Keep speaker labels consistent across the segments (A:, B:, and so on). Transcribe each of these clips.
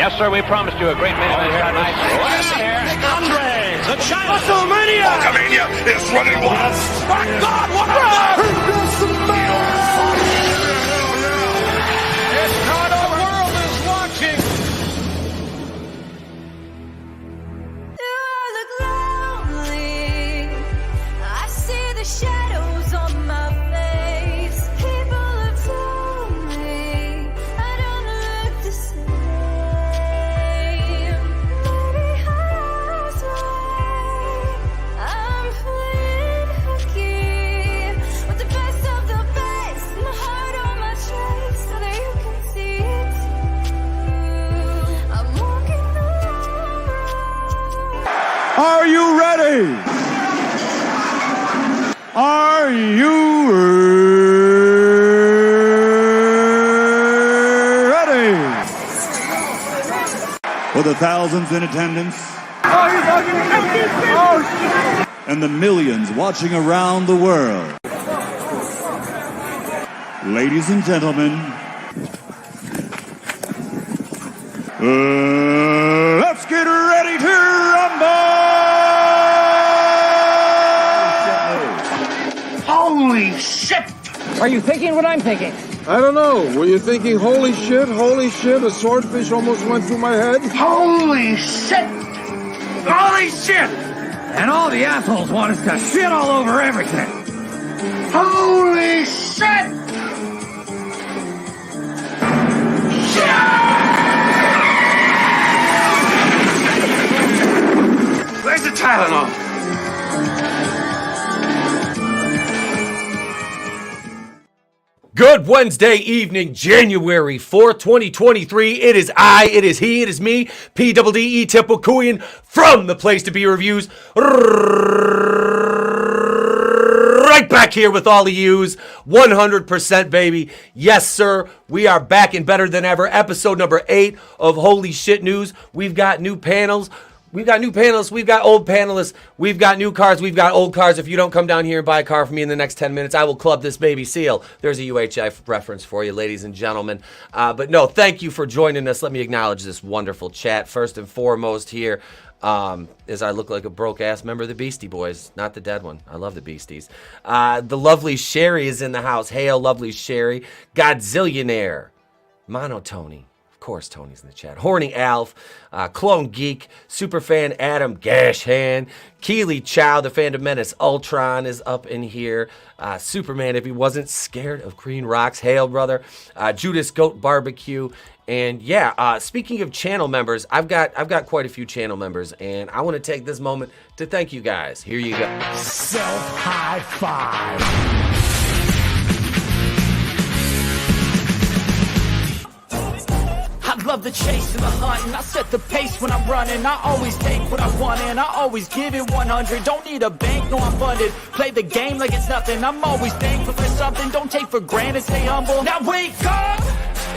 A: Yes, sir, we promised you a great main event tonight. What is here? Andre, the China WrestleMania!
B: Hulkamania is running wild.
A: My God, what a It's not the world is watching.
C: You look lonely. I see the shadows on my face. People have told me I don't look the same. Maybe I was right. I'm playing hooky with the best of the best. My heart on my chest so that you can see it too. I'm walking the long road.
D: Are you ready? Are you ready? For the thousands in attendance and the millions watching around the world. Ladies and gentlemen, let's get ready to rumble!
B: Holy shit!
E: Are you thinking what I'm thinking?
F: I don't know. Were you thinking, holy shit, a swordfish almost went through my head?
B: Holy shit! Holy shit!
E: And all the assholes want us to shit all over everything.
B: Holy shit! Where's the Tylenol?
G: Good Wednesday evening, January 4th, 2023. It is I, it is he, it is me, P-double-D-E Tipplecuian from the Place to Be Reviews. Right back here with all of yous, 100% baby. Yes, sir, we are back and better than ever. Episode number 8 of Holy Shit News. We've got new panels. We've got new panelists, we've got old panelists, we've got new cars, we've got old cars. If you don't come down here and buy a car for me in the next 10 minutes, I will club this baby seal. There's a UHF reference for you, ladies and gentlemen. But no, thank you for joining us. Let me acknowledge this wonderful chat. First and foremost here, as I look like a broke-ass member of the Beastie Boys. Not the dead one. I love the Beasties. The lovely Sherry is in the house. Hail, lovely Sherry. Godzillionaire. monoTony. Of course, Tony's in the chat. Horny Alf, Clone Geek, Superfan Adam Gashan, Keely Chow, the Fandom Menace Ultron is up in here. Superman, if he wasn't scared of green rocks, hail brother. Judas Goat Barbecue, and yeah. Speaking of channel members, I've got quite a few channel members, and I want to take this moment to thank you guys. Here you go.
E: Self high five. I love the chase and the hunt, and I set the pace when I'm running. I always take what I want and I always give it 100. Don't need a bank, no I'm funded. Play the game like it's nothing. I'm always thankful for something. Don't take for granted, stay humble. Now wake up!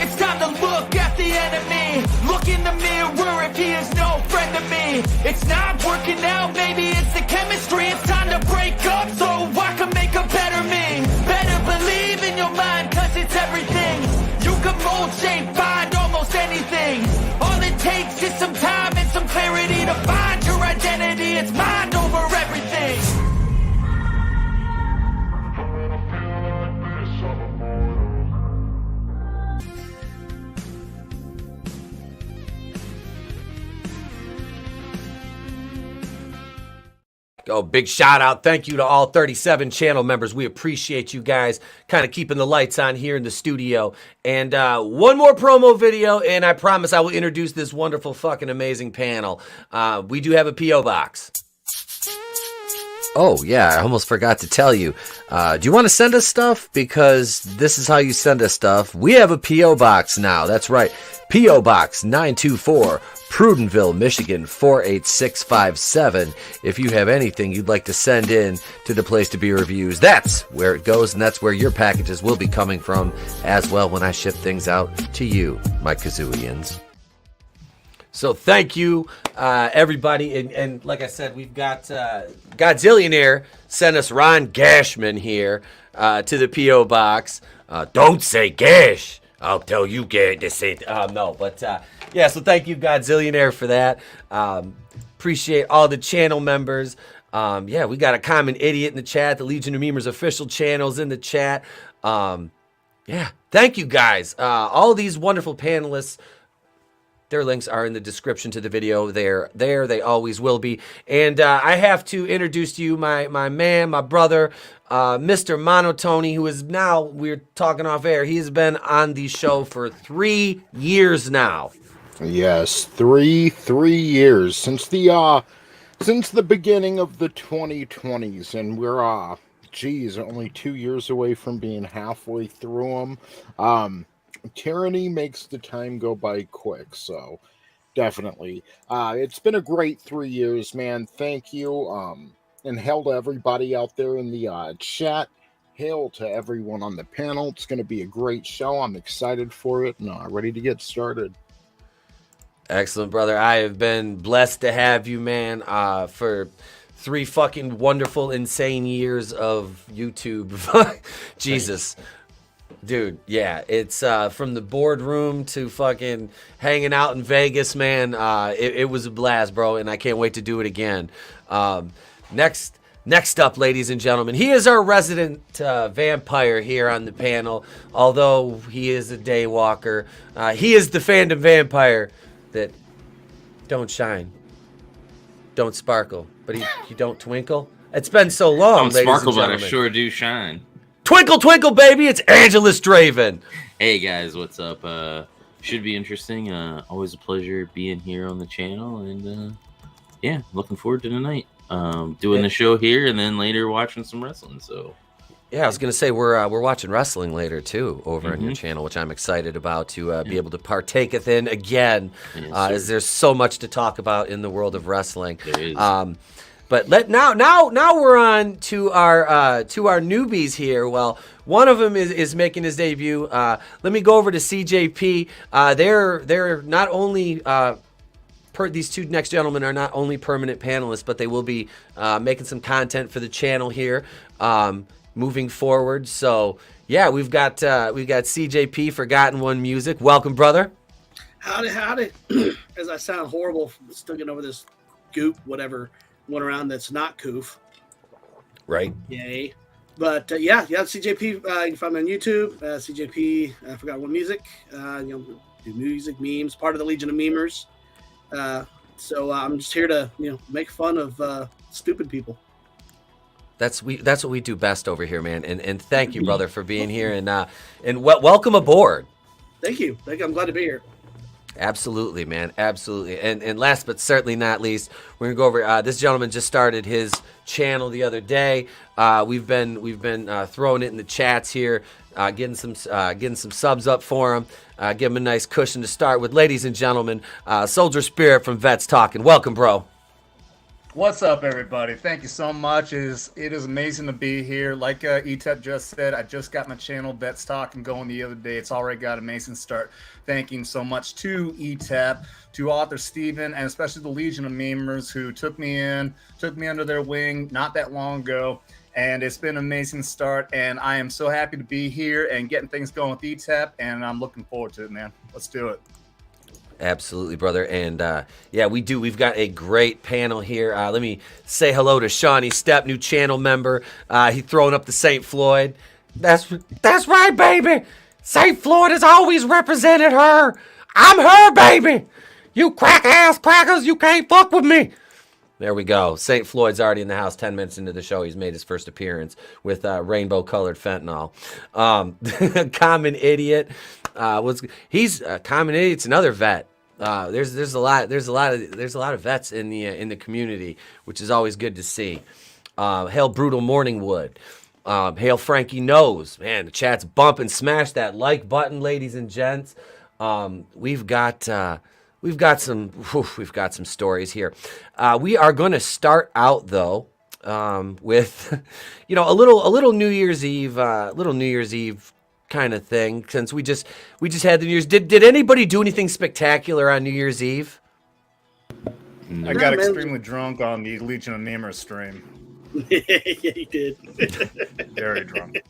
E: It's time to look at the enemy. Look in the mirror if he is no friend to me. It's not working out, maybe it's the chemistry. It's time to break up so I can make a better me. Better believe in your mind, cause it's everything. You can mold, shape, find almost anything. All it takes is some time and some clarity to find your identity. It's mind over everything.
G: Oh, big shout out. Thank you to all 37 channel members. We appreciate you guys kind of keeping the lights on here in the studio. And one more promo video, and I promise I will introduce this wonderful, fucking amazing panel. We do have a P.O. box. Oh, yeah, I almost forgot to tell you. Do you want to send us stuff? Because this is how you send us stuff. We have a P.O. box now. That's right. P.O. Box 924, Prudenville, Michigan 48657. If you have anything you'd like to send in to the Place to Be Reviews, that's where it goes, and that's where your packages will be coming from as well when I ship things out to you, my Kazooians. So thank you, everybody. And like I said, we've got Godzillionaire sent us Ron Gashman here to the P.O. Box. Don't say Gash. I'll tell you, Gary, this ain't. No, but yeah. So thank you, Godzillionaire, for that. Appreciate all the channel members. Yeah, we got a common idiot in the chat. The Legion of Memers official channels in the chat. Yeah, thank you guys. All these wonderful panelists. Their links are in the description to the video. They're there. They always will be. And I have to introduce to you my man, my brother, Mr. Monotony, who is now, we're talking off air, he's been on the show for 3 years now.
H: Yes, three years since the beginning of the 2020s, and we're only 2 years away from being halfway through them. Tyranny makes the time go by quick, so definitely. It's been a great 3 years, man. Thank you. And hail to everybody out there in the chat. Hail to everyone on the panel. It's going to be a great show. I'm excited for it and ready to get started.
G: Excellent, brother. I have been blessed to have you, man, for 3 fucking wonderful, insane years of YouTube. Jesus. Thanks. Dude, yeah, it's from the boardroom to fucking hanging out in Vegas, man. It was a blast, bro, and I can't wait to do it again. Next up, ladies and gentlemen, he is our resident vampire here on the panel. Although he is a day walker, he is the fandom vampire that don't shine, don't sparkle, but he don't twinkle. It's been so long, ladies
I: sparkle,
G: and gentlemen.
I: but I sure do shine.
G: Twinkle, twinkle, baby, it's AngelousDraven.
I: Hey, guys, what's up? Should be interesting. Always a pleasure being here on the channel. And, yeah, looking forward to tonight. Doing the show here and then later watching some wrestling. So,
G: yeah, I was going to say we're watching wrestling later, too, over on your channel, which I'm excited about to be able to partake in again, as there's so much to talk about in the world of wrestling.
I: There is.
G: But now we're on to our newbies here. Well, one of them is making his debut. Let me go over to CJP. They're not only these 2 next gentlemen are not only permanent panelists, but they will be making some content for the channel here moving forward. So yeah, we've got CJP-Forgotton One music. Welcome, brother.
J: Howdy. As I sound horrible, still getting over this goop, whatever. One around that's not Coof.
G: Right.
J: Yay. But yeah, CJP, you can find me on YouTube, CJP, Forgot One Music, do music, memes, part of the Legion of Memers. So I'm just here to, make fun of stupid people.
G: That's what we do best over here, man. And thank you, brother, for being here and welcome aboard.
J: Thank you. I'm glad to be here.
G: Absolutely, man. Absolutely. And last but certainly not least, we're gonna go over. This gentleman just started his channel the other day. We've been throwing it in the chats here, getting some subs up for him. Give him a nice cushion to start with, ladies and gentlemen. Soldier Spirit from Vets Talking. Welcome, bro.
K: What's up, everybody? Thank you so much. It is amazing to be here. Like ETEP just said, I just got my channel Vets Talking going the other day. It's already got an amazing start. Thanking so much to ETEP, to author Steven, and especially the Legion of Memers who took me under their wing not that long ago. And it's been an amazing start, and I am so happy to be here and getting things going with ETEP, and I'm looking forward to it, man. Let's do it.
G: Absolutely, brother. And yeah, we've got a great panel here. Let me say hello to Shawnee Stepp, new channel member. He throwing up the St. Floyd. That's right, baby. St. Floyd has always represented her. I'm her, baby. You crack-ass crackers, you can't fuck with me. There we go. St. Floyd's already in the house 10 minutes into the show. He's made his first appearance with rainbow-colored fentanyl. Common Idiot. He's Common Idiot's another vet. There's a lot of vets in the community, which is always good to see. Hail Brutal Morningwood. Hail Frankie Knows. Man, the chat's bumping. Smash that like button, ladies and gents. We've got some stories here. We are going to start out though with a little New Year's Eve kind of thing, since we just had the New Year's. Did anybody do anything spectacular on New Year's Eve?
K: I got extremely drunk on the Legion of Memers stream.
J: Yeah, you did.
K: Very drunk.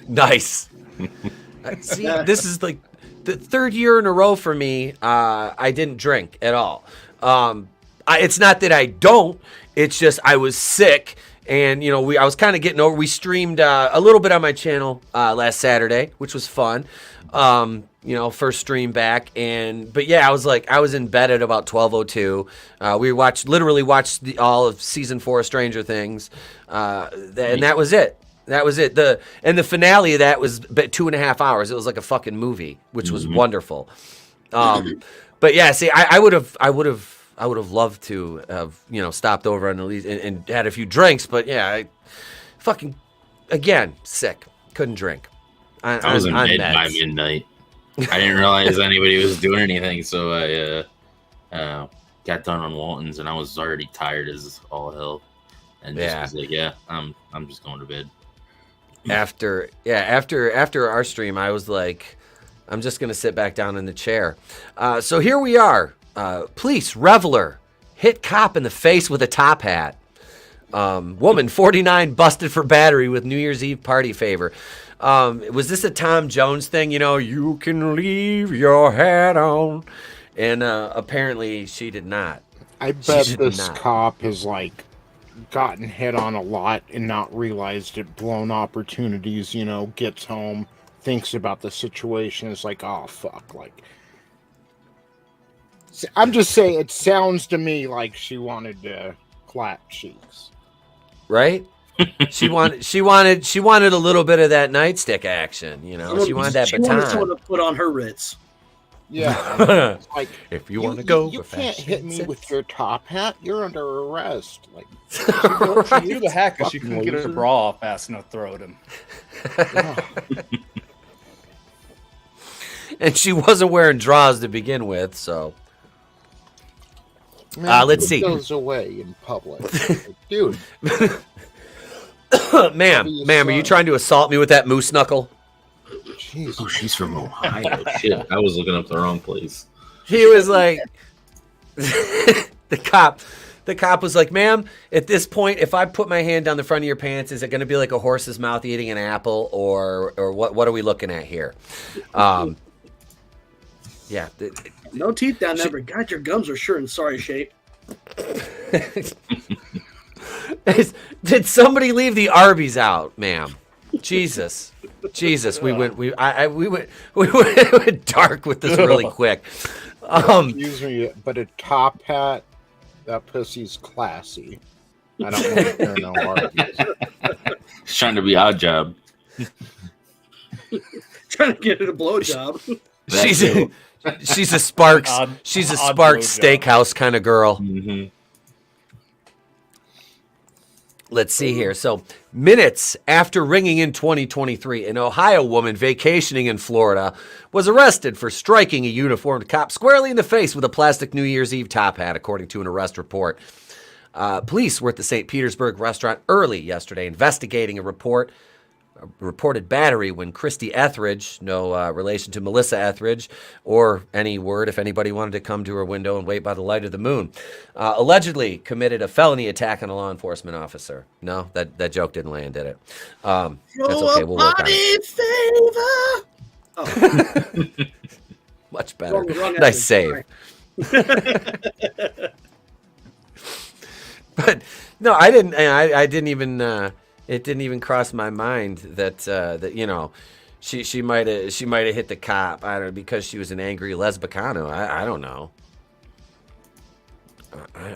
G: Nice. See, this is like the third year in a row for me. I didn't drink at all. It's not that I don't. It's just I was sick, and I was kind of getting over. We streamed a little bit on my channel last Saturday, which was fun. First stream back, but yeah, I was in bed at about 12:02. We literally watched all of season 4 of Stranger Things, and that was it. That was it. The finale of that was 2.5 hours. It was like a fucking movie, which was wonderful. But yeah, see, I would have loved to have stopped over on the lead and had a few drinks. But yeah, I fucking again sick, couldn't drink.
I: I was in bed by midnight. I didn't realize anybody was doing anything, so I got done on Walton's, and I was already tired as all hell, and just was like, I'm just going to bed.
G: After our stream, I was like, I'm just gonna sit back down in the chair. So here we are. Police reveler hit cop in the face with a top hat. Woman 49 busted for battery with New Year's Eve party favor. Was this a Tom Jones thing? You can leave your hat on, and apparently she did not.
H: I bet this cop has gotten hit on a lot and not realized it, blown opportunities, gets home, thinks about the situation, is like, oh fuck, I'm just saying, it sounds to me like she wanted to clap cheeks.
G: Right? She wanted a little bit of that nightstick action, She wanted that baton.
J: She wanted someone to put on her Ritz.
H: Yeah,
G: if you want to go,
H: you can't hit me with your top hat. You're under arrest.
K: She knew the hat because she couldn't get her bra off fast enough to throw at him.
G: And she wasn't wearing drawers to begin with, so. Let's see.
H: Goes away in public, dude.
G: Ma'am, are you trying to assault me with that moose knuckle?
H: Jeez.
I: Oh, she's from Ohio. Shit, I was looking up the wrong place.
G: He was like, the cop was like, ma'am, at this point, if I put my hand down the front of your pants, is it going to be like a horse's mouth eating an apple, or what are we looking at here? Yeah.
J: No teeth down there, but God, your gums are sure in sorry shape.
G: Did somebody leave the Arby's out, ma'am? Jesus, we went dark with this really quick.
H: Excuse me, but a top hat, that pussy's classy. I don't want to hear no Arby's.
I: She's trying to be odd job.
J: Trying to get it a blowjob.
G: She's a Sparks. She's a Sparks Steakhouse kind of girl.
I: Mm-hmm.
G: Let's see here. So, minutes after ringing in 2023, an Ohio woman vacationing in Florida was arrested for striking a uniformed cop squarely in the face with a plastic New Year's Eve top hat, according to an arrest report. Police were at the St. Petersburg restaurant early yesterday investigating a reported battery when Christy Etheridge, no relation to Melissa Etheridge, or any word if anybody wanted to come to her window and wait by the light of the moon, allegedly committed a felony attack on a law enforcement officer. No, that joke didn't land, did it? That's okay. We'll work on it. Oh. Much better. Nice save. But no, I didn't. I didn't even. It didn't even cross my mind that she might have hit the cop. I don't know, because she was an angry lesbicano. I don't know.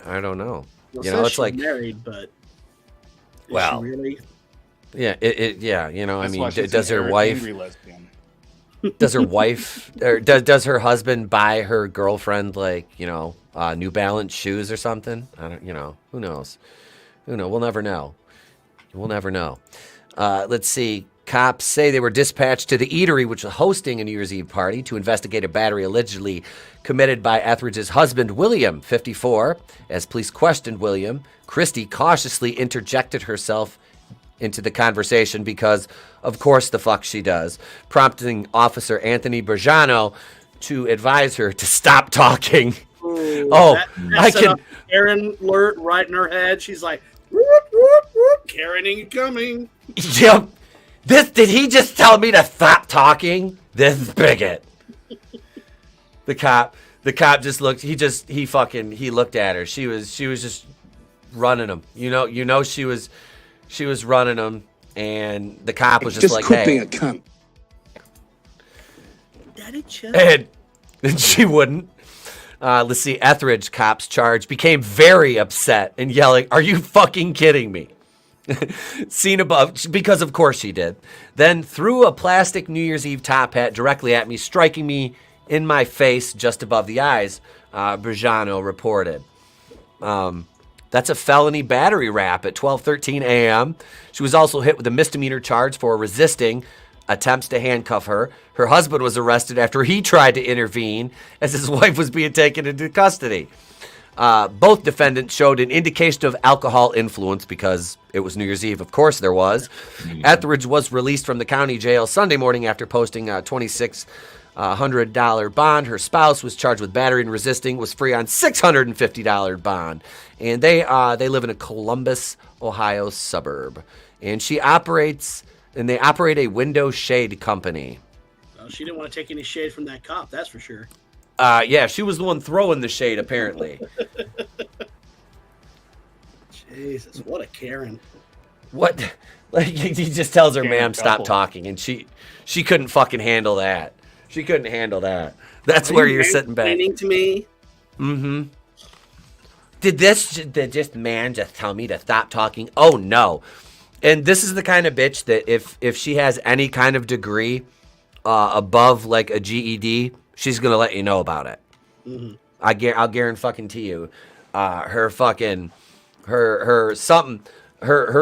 G: I don't know.
J: Well,
G: it's like
J: married, but
G: well,
J: really?
G: Yeah, yeah.
K: That's
G: I mean,
K: why she's
G: does her
K: an
G: wife?
K: angry lesbian.
G: Does her wife or does her husband buy her girlfriend New Balance shoes or something? I don't. Who knows? We'll never know. We'll never know. Let's see. Cops say they were dispatched to the eatery, which was hosting a New Year's Eve party, to investigate a battery allegedly committed by Etheridge's husband, William, 54. As police questioned William, Christy cautiously interjected herself into the conversation because, of course, the fuck she does, prompting Officer Anthony Bergiano to advise her to stop talking.
J: Ooh,
G: I can.
J: Karen alert right in her head. She's like, whoop, whoop, whoop, Karening coming.
G: Yep. Did he just tell me to stop talking? This bigot. The cop just looked. He looked at her. She was just running him. You know she was running him, and the cop was just like,
B: quit
G: hey.
B: being a cunt.
J: Daddy chill.
G: And she wouldn't. Let's see. Etheridge cop's charge became very upset and yelling, "Are you fucking kidding me?" Seen above, because of course she did. Then threw a plastic New Year's Eve top hat directly at me, striking me in my face just above the eyes, Brajano reported. That's a felony battery rap at 12:13 a.m. She was also hit with a misdemeanor charge for resisting attempts to handcuff her. Her husband was arrested after he tried to intervene as his wife was being taken into custody. Both defendants showed an indication of alcohol influence because it was New Year's Eve. Of course there was. Etheridge was released from the county jail Sunday morning after posting a $2,600 bond. Her spouse was charged with battery and resisting, was free on $650 bond. And they live in a Columbus, Ohio suburb. And they operate a window shade company.
J: Well, she didn't want to take any shade from that cop, that's for sure.
G: Yeah, she was the one throwing the shade, apparently.
J: Jesus, what a Karen.
G: What? Like, he just tells her,
K: Karen
G: ma'am, stop
K: couple.
G: talking. And she couldn't fucking handle that. She couldn't handle that. That's where you're sitting back.
J: To me?
G: Mm-hmm. Did this man just tell me to stop talking? Oh, no. And this is the kind of bitch that if she has any kind of degree above, like, a GED, she's going to let you know about it.
J: Mm-hmm.
G: I'll guarantee you. Her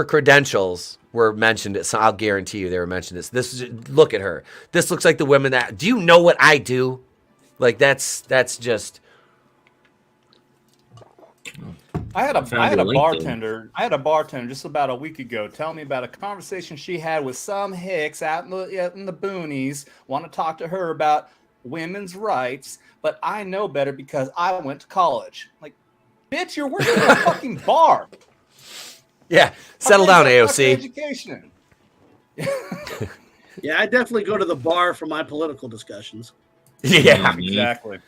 G: credentials were mentioned. So I'll guarantee you they were mentioned. Look at her. This looks like the women that. Do you know what I do? Like that's just.
K: I had a bartender just about a week ago tell me about a conversation she had with some hicks out in the boonies. Want to talk to her about women's rights, but I know better because I went to college. Like, bitch, you're working at a fucking bar.
G: Yeah, settle down, AOC.
K: Education.
J: Yeah, I definitely go to the bar for my political discussions.
G: Yeah,
K: exactly.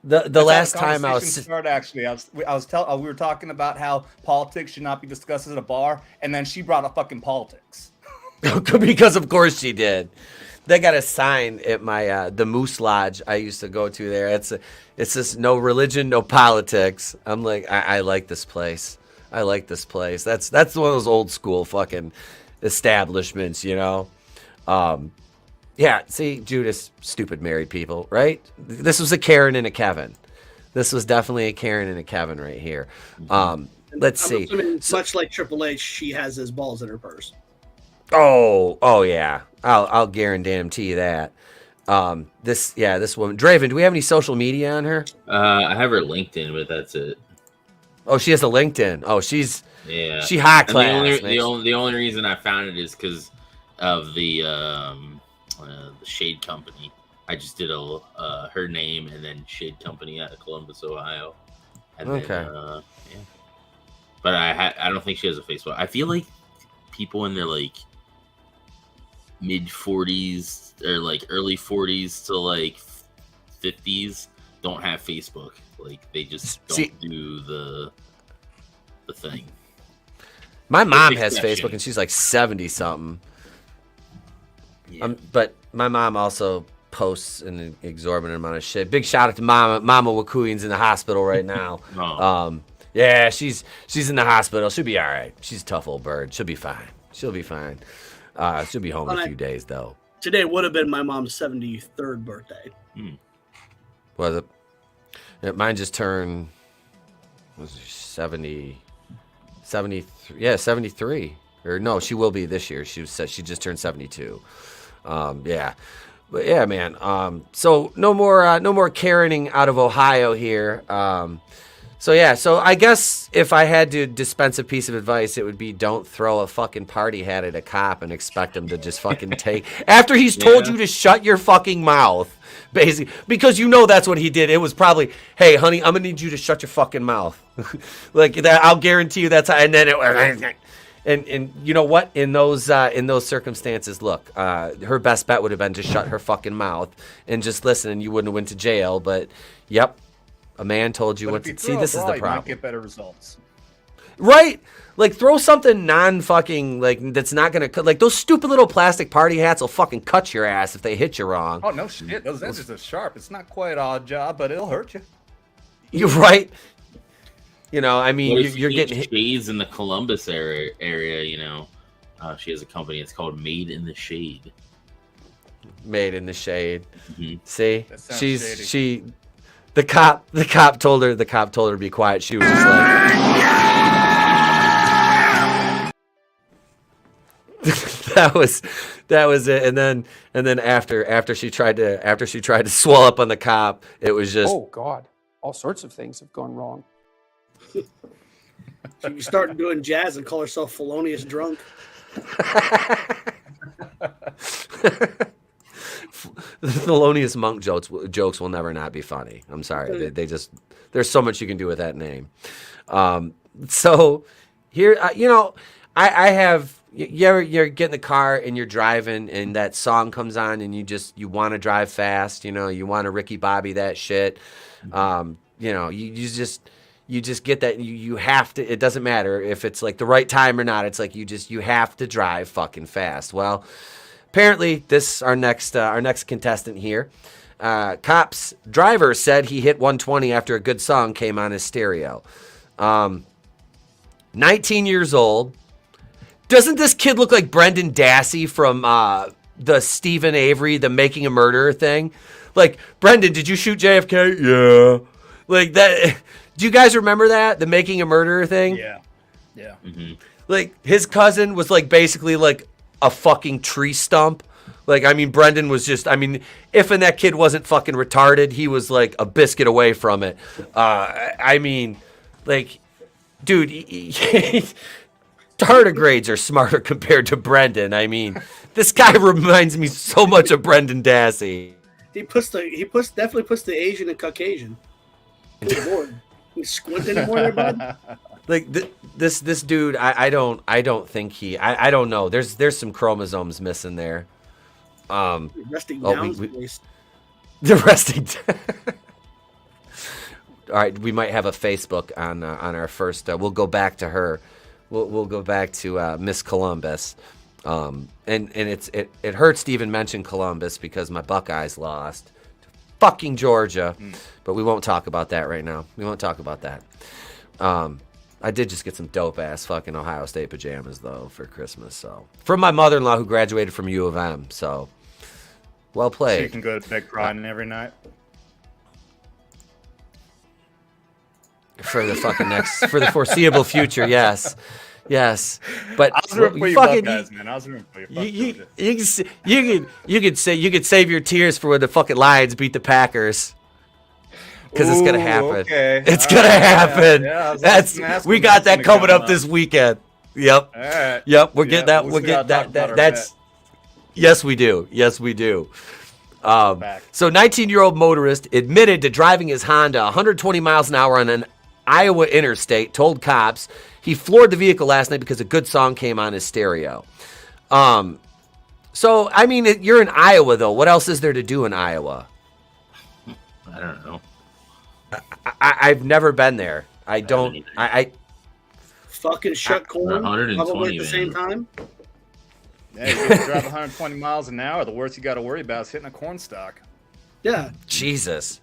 G: The last time I was
K: started, actually, we were talking about how politics should not be discussed at a bar, and then she brought up fucking politics.
G: Because of course she did. They got a sign at my the Moose Lodge I used to go to there. It's this no religion, no politics. I'm like, I like this place. I like this place. That's one of those old school fucking establishments, you know. Yeah, see, Judas, stupid married people, right? This was a Karen and a Kevin. This was definitely a Karen and a Kevin right here. Let's see.
J: Much like Triple H, she has his balls in her purse.
G: Oh yeah. I'll guarantee you that. This woman, Draven. Do we have any social media on her?
I: I have her LinkedIn, but that's it.
G: Oh, she has a LinkedIn. Oh, she high class.
I: The only reason I found it is because of the Shade Company. I just did her name and then Shade Company out of Columbus, Ohio. And
G: okay.
I: Then, yeah. But I don't think she has a Facebook. I feel like people in their like mid 40s or like early 40s to like 50s don't have Facebook. Like they just don't do the thing.
G: My mom has Facebook and she's like 70 something.
I: Yeah.
G: But my mom also posts an exorbitant amount of shit. Big shout out to Mama Wakuyan's in the hospital right now.
I: Oh.
G: Yeah, she's in the hospital. She'll be all right. She's a tough old bird. She'll be fine. She'll be fine. She'll be home in a few days though.
J: Today would have been my mom's 73rd birthday.
G: Was it? Yeah, mine just turned 70, 73. Yeah, 73. Or no, she will be this year. She just turned 72. Yeah. But yeah, man. So no more Karening out of Ohio here. So I guess if I had to dispense a piece of advice, it would be don't throw a fucking party hat at a cop and expect him to just fucking take after he's told you to shut your fucking mouth, basically, because you know that's what he did. It was probably, hey, honey, I'm gonna need you to shut your fucking mouth, like that. I'll guarantee you that's how. And then And you know what? In those circumstances, look, her best bet would have been to shut her fucking mouth and just listen, and you wouldn't have went to jail. But yep, a man told you
K: But
G: what
K: if
G: to
K: you
G: see.
K: throw a
G: This is
K: bra,
G: the
K: you might
G: problem,
K: get better results.
G: right? Like throw something non-fucking like that's not gonna cut. Like those stupid little plastic party hats will fucking cut your ass if they hit you wrong.
K: Oh no shit, those edges are sharp. It's not quite an odd job, but it'll hurt you.
G: You're right. You know, I mean,
I: What if
G: you're
I: she
G: getting
I: needs
G: hit.
I: shades in the Columbus area. You know, she has a company. It's called Made in the Shade.
G: Made in the shade.
I: Mhm.
G: See,
K: That sounds
G: she's
K: shady.
G: the cop told her to be quiet. She was just like that was it. And then after she tried to swell up on the cop, it was just
L: Oh God, all sorts of things have gone wrong.
J: She can start doing jazz and call herself Felonious Drunk.
G: the Thelonious Monk jokes will never not be funny. I'm sorry. They just there's so much you can do with that name. So here, you know, I have you're getting in the car and you're driving and that song comes on and you want to drive fast. You know, you want to Ricky Bobby that shit. You know, you just get that you have to. It doesn't matter if it's like the right time or not. It's like you have to drive fucking fast. Well, apparently this our next contestant here. Cop's driver said he hit 120 after a good song came on his stereo. 19 years old. Doesn't this kid look like Brendan Dassey from the Stephen Avery, the Making a Murderer thing? Like, Brendan, did you shoot JFK? Yeah. Like that. Do you guys remember that? The Making a Murderer thing?
K: Yeah. Yeah.
I: Mm-hmm.
G: Like, his cousin was like basically like a fucking tree stump. Like, I mean, Brendan was just, I mean, if and that kid wasn't fucking retarded, he was like a biscuit away from it. I mean, like, dude, tardigrades are smarter compared to Brendan. I mean, this guy reminds me so much of Brendan Dassey.
J: He definitely puts the Asian and Caucasian. Good lord. You squint anymore there, bud?
G: Like this dude, I don't think he. I don't know. There's some chromosomes missing there.
J: Resting down.
G: The resting. All right, we might have a Facebook on our first. We'll go back to her. We'll go back to Miss Columbus. And it hurts to even mention Columbus because my Buckeyes lost to fucking Georgia. But we won't talk about that right now. We won't talk about that. I did just get some dope ass fucking Ohio State pajamas though for Christmas. So from my mother-in-law who graduated from U of M. So well played.
K: So you can go to bed crying every night.
G: For the foreseeable future, yes. But
K: I was rooting for you
G: fucking,
K: Buckeyes, man. I was rooting for you.
G: You could save your tears for when the fucking Lions beat the Packers. Because it's gonna happen.
K: Okay.
G: It's gonna happen.
K: Yeah,
G: we got that coming up this weekend. Yep.
K: All right.
G: Yep. We'll get that.
K: We'll
G: We'll
K: see
G: get
K: how to talk
G: that.
K: about
G: That's. Yes, we do. Yes, we do. So 19-year-old motorist admitted to driving his Honda 120 miles an hour on an Iowa interstate, told cops he floored the vehicle last night because a good song came on his stereo. So, I mean, you're in Iowa, though. What else is there to do in Iowa?
I: I don't know.
G: I've never been there. I don't. I
J: fucking shut corn
I: 120,
J: probably at the same time.
K: Yeah, you can drive 120 miles an hour. The worst you got to worry about is hitting a corn stalk.
J: Yeah.
G: Jesus.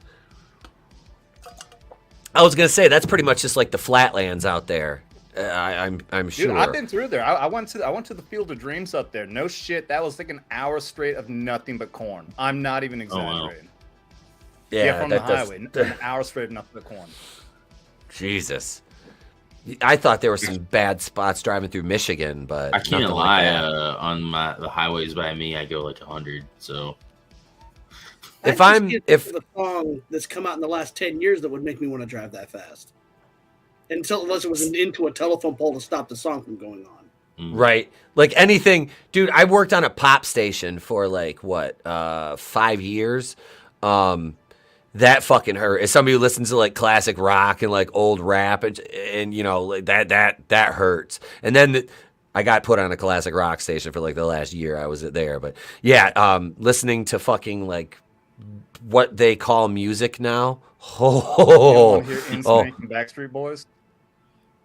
G: I was gonna say that's pretty much just like the flatlands out there. I'm sure.
K: Dude, I've been through there. I went to the Field of Dreams up there. No shit, that was like an hour straight of nothing but corn. I'm not even exaggerating.
G: Yeah,
K: from the highway, an hour straight of nothing but corn.
G: Jesus. I thought there were some bad spots driving through Michigan, but
I: I can't lie.
G: Like
I: On the highways by me, I go like 100. So
G: if
J: the song that's come out in the last 10 years that would make me want to drive that fast, unless it was into a telephone pole to stop the song from going on.
G: Right, like anything, dude. I worked on a pop station for like 5 years. That fucking hurt. As somebody who listens to like classic rock and like old rap and you know like that hurts. And then I got put on a classic rock station for like the last year I was there. But yeah, listening to fucking like what they call music now. Oh,
K: You hear NSYNC and Backstreet Boys?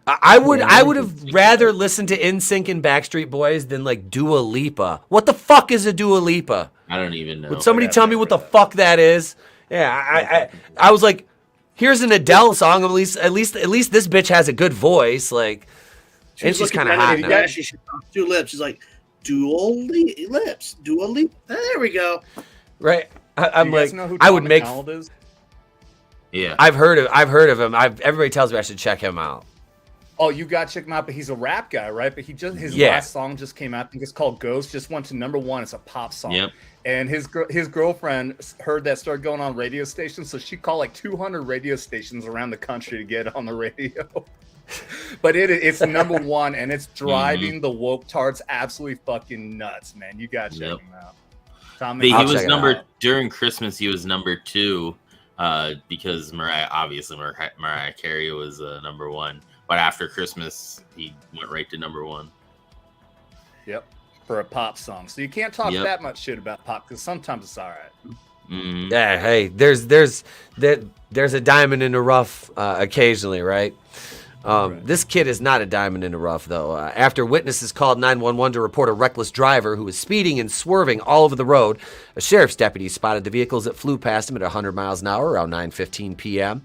G: I would have rather listened to NSYNC and Backstreet Boys than like Dua Lipa. What the fuck is a Dua Lipa?
I: I don't even know.
G: Would somebody tell me what the fuck that is? Yeah, I was like, here's an Adele song. At least this bitch has a good voice. Like, and she's kind of hot now.
J: She should talk two lips. She's like, dual lips, dual lip. There we go.
G: Right. I'm like,
K: know who
G: I would
K: Tom
G: make.
K: McDonald is?
I: Yeah,
G: I've heard of him. Everybody tells me I should check him out.
K: Oh, you got to check him out, but he's a rap guy, right? But his last song just came out. I think it's called Ghost. Just went to #1. It's a pop song.
I: Yep.
K: And his girlfriend heard that started going on radio stations, so she called like 200 radio stations around the country to get on the radio. But it's #1, and it's driving the woke tards absolutely fucking nuts, man. You got to check him out. Tom,
I: he was during Christmas. He was #2 because Mariah Carey was #1. But after Christmas, he went right to #1.
K: Yep, for a pop song. So you can't talk that much shit about pop because sometimes it's all right.
I: Mm-hmm.
G: Yeah, hey, there's a diamond in the rough occasionally, right? This kid is not a diamond in the rough, though. After witnesses called 911 to report a reckless driver who was speeding and swerving all over the road, a sheriff's deputy spotted the vehicles that flew past him at 100 miles an hour around 9:15 p.m.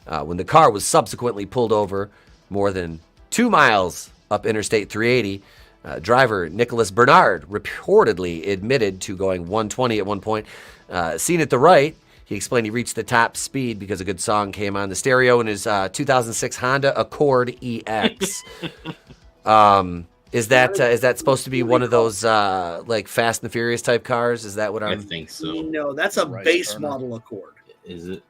G: When the car was subsequently pulled over more than 2 miles up Interstate 380, driver Nicholas Bernard reportedly admitted to going 120 at one point. Seen at the right, he explained he reached the top speed because a good song came on the stereo in his 2006 Honda Accord EX. Is that supposed to be one of those like Fast and the Furious type cars? Is that what
I: I think so?
J: No, that's a base model Accord.
I: Is it?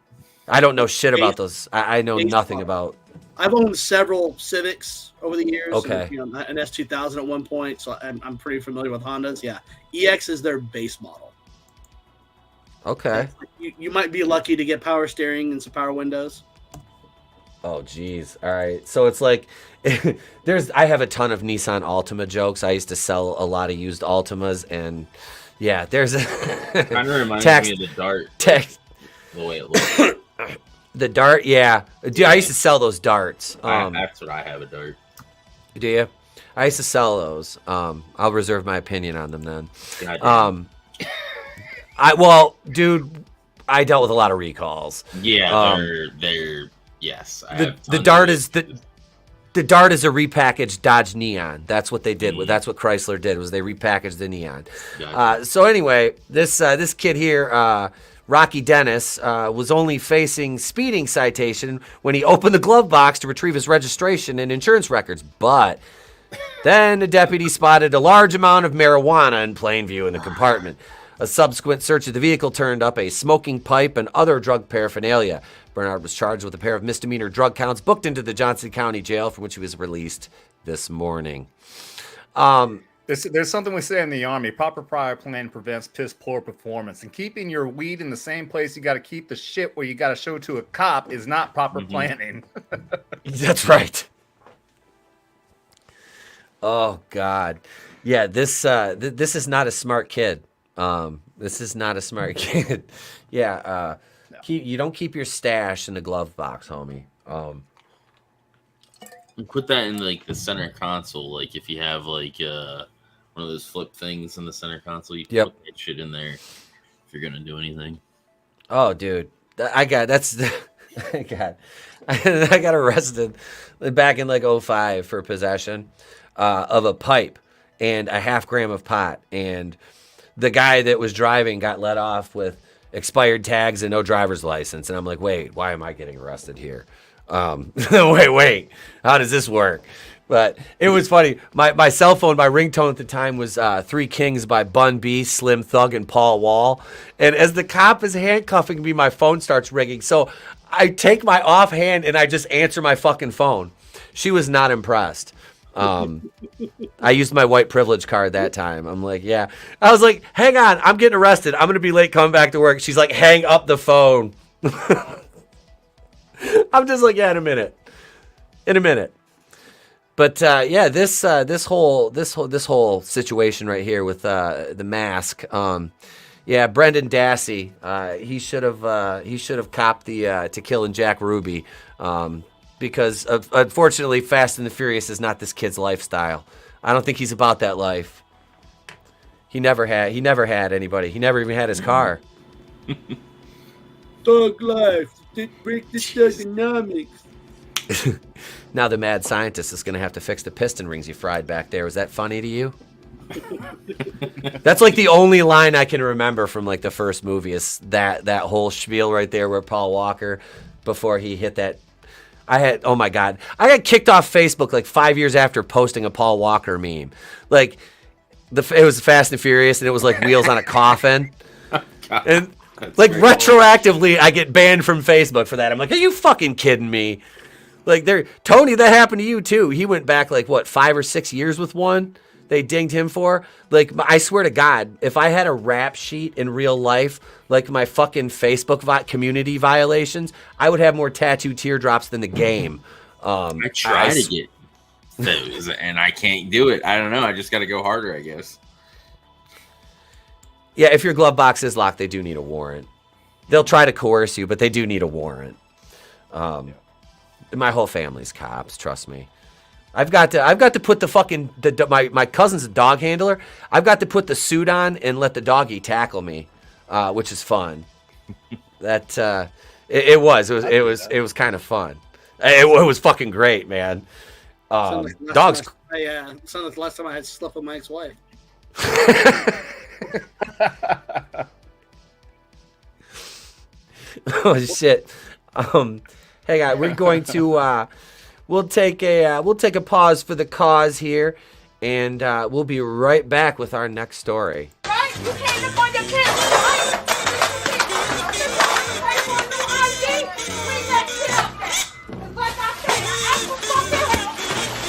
G: I don't know shit about those. I know nothing about.
J: I've owned several Civics over the years.
G: Okay.
J: And, an S2000 at one point, so I'm pretty familiar with Hondas. Yeah, EX is their base model.
G: Okay.
J: You might be lucky to get power steering and some power windows.
G: Oh, geez. All right. So it's like I have a ton of Nissan Altima jokes. I used to sell a lot of used Altimas, and yeah, there's a
I: kind of reminds me of the Dart. The way it looks.
G: The Dart, yeah. Dude, I used to sell those darts.
I: That's what I have, a Dart.
G: Do you? I used to sell those. I'll reserve my opinion on them then. Dude, I dealt with a lot of recalls.
I: Yeah, they're yes.
G: The Dart is the Dart is a repackaged Dodge Neon. That's what they did. That's what Chrysler did, was they repackaged the Neon. Gotcha. So anyway, this kid here, Rocky Dennis, was only facing speeding citation when he opened the glove box to retrieve his registration and insurance records. But then the deputy spotted a large amount of marijuana in plain view in the compartment. A subsequent search of the vehicle turned up a smoking pipe and other drug paraphernalia. Bernard was charged with a pair of misdemeanor drug counts, booked into the Johnson County Jail, from which he was released this morning.
K: There's something we say in the Army: proper prior plan prevents piss poor performance. And keeping your weed in the same place you got to keep the shit where you got to show to a cop is not proper planning.
G: That's right. Oh God, yeah. This is not a smart kid. This is not a smart kid. Yeah. You don't keep your stash in the glove box, homie.
I: Put that in like the center console. Like if you have like one of those flip things in the center console, you can put that shit in there if you're gonna do anything.
G: Oh, dude, I got arrested back in like 2005 for possession of a pipe and a half gram of pot, and the guy that was driving got let off with expired tags and no driver's license. And I'm like, wait, why am I getting arrested here? Wait, how does this work? But it was funny. My cell phone, my ringtone at the time was Three Kings by Bun B, Slim Thug, and Paul Wall. And as the cop is handcuffing me, my phone starts ringing. So I take my offhand and I just answer my fucking phone. She was not impressed. I used my white privilege card that time. I'm like, yeah. I was like, hang on, I'm getting arrested. I'm going to be late coming back to work. She's like, hang up the phone. I'm just like, yeah, in a minute. But yeah, this whole situation right here with the mask. Yeah, Brendan Dassey. He should have copped the To Kill and Jack Ruby. Because unfortunately, Fast and the Furious is not this kid's lifestyle. I don't think he's about that life. He never had anybody. He never even had his car.
J: Dog life. Didn't break the ergonomics.
G: Now the mad scientist is going to have to fix the piston rings you fried back there. Was that funny to you? That's like the only line I can remember from like the first movie is that whole spiel right there where Paul Walker, before he hit that. Oh my God. I got kicked off Facebook like 5 years after posting a Paul Walker meme. Like, it was Fast and Furious, and it was like wheels on a coffin. And like retroactively, I get banned from Facebook for that. I'm like, are you fucking kidding me? Like, Tony, that happened to you too. He went back like what, 5 or 6 years with one they dinged him for. Like, I swear to God, if I had a rap sheet in real life, like my fucking Facebook community violations, I would have more tattooed teardrops than the game.
I: I try to get those, and I can't do it. I don't know. I just got to go harder, I guess.
G: Yeah, if your glove box is locked, they do need a warrant. They'll try to coerce you, but they do need a warrant. My whole family's cops, trust me. I've got to put the fucking my cousin's a dog handler. I've got to put the suit on and let the doggy tackle me, which is fun. That it was kind of fun. It was fucking great, man. Dogs.
J: Sounded like the last time I had slept with my ex-wife.
G: Oh shit. Hey guys, we're going to we'll take a pause for the cause here, and we'll be right back with our next story.
C: Right? You came up on your camera, right? Bring that shit up there. 'Cause like I said, I asked for fucking help,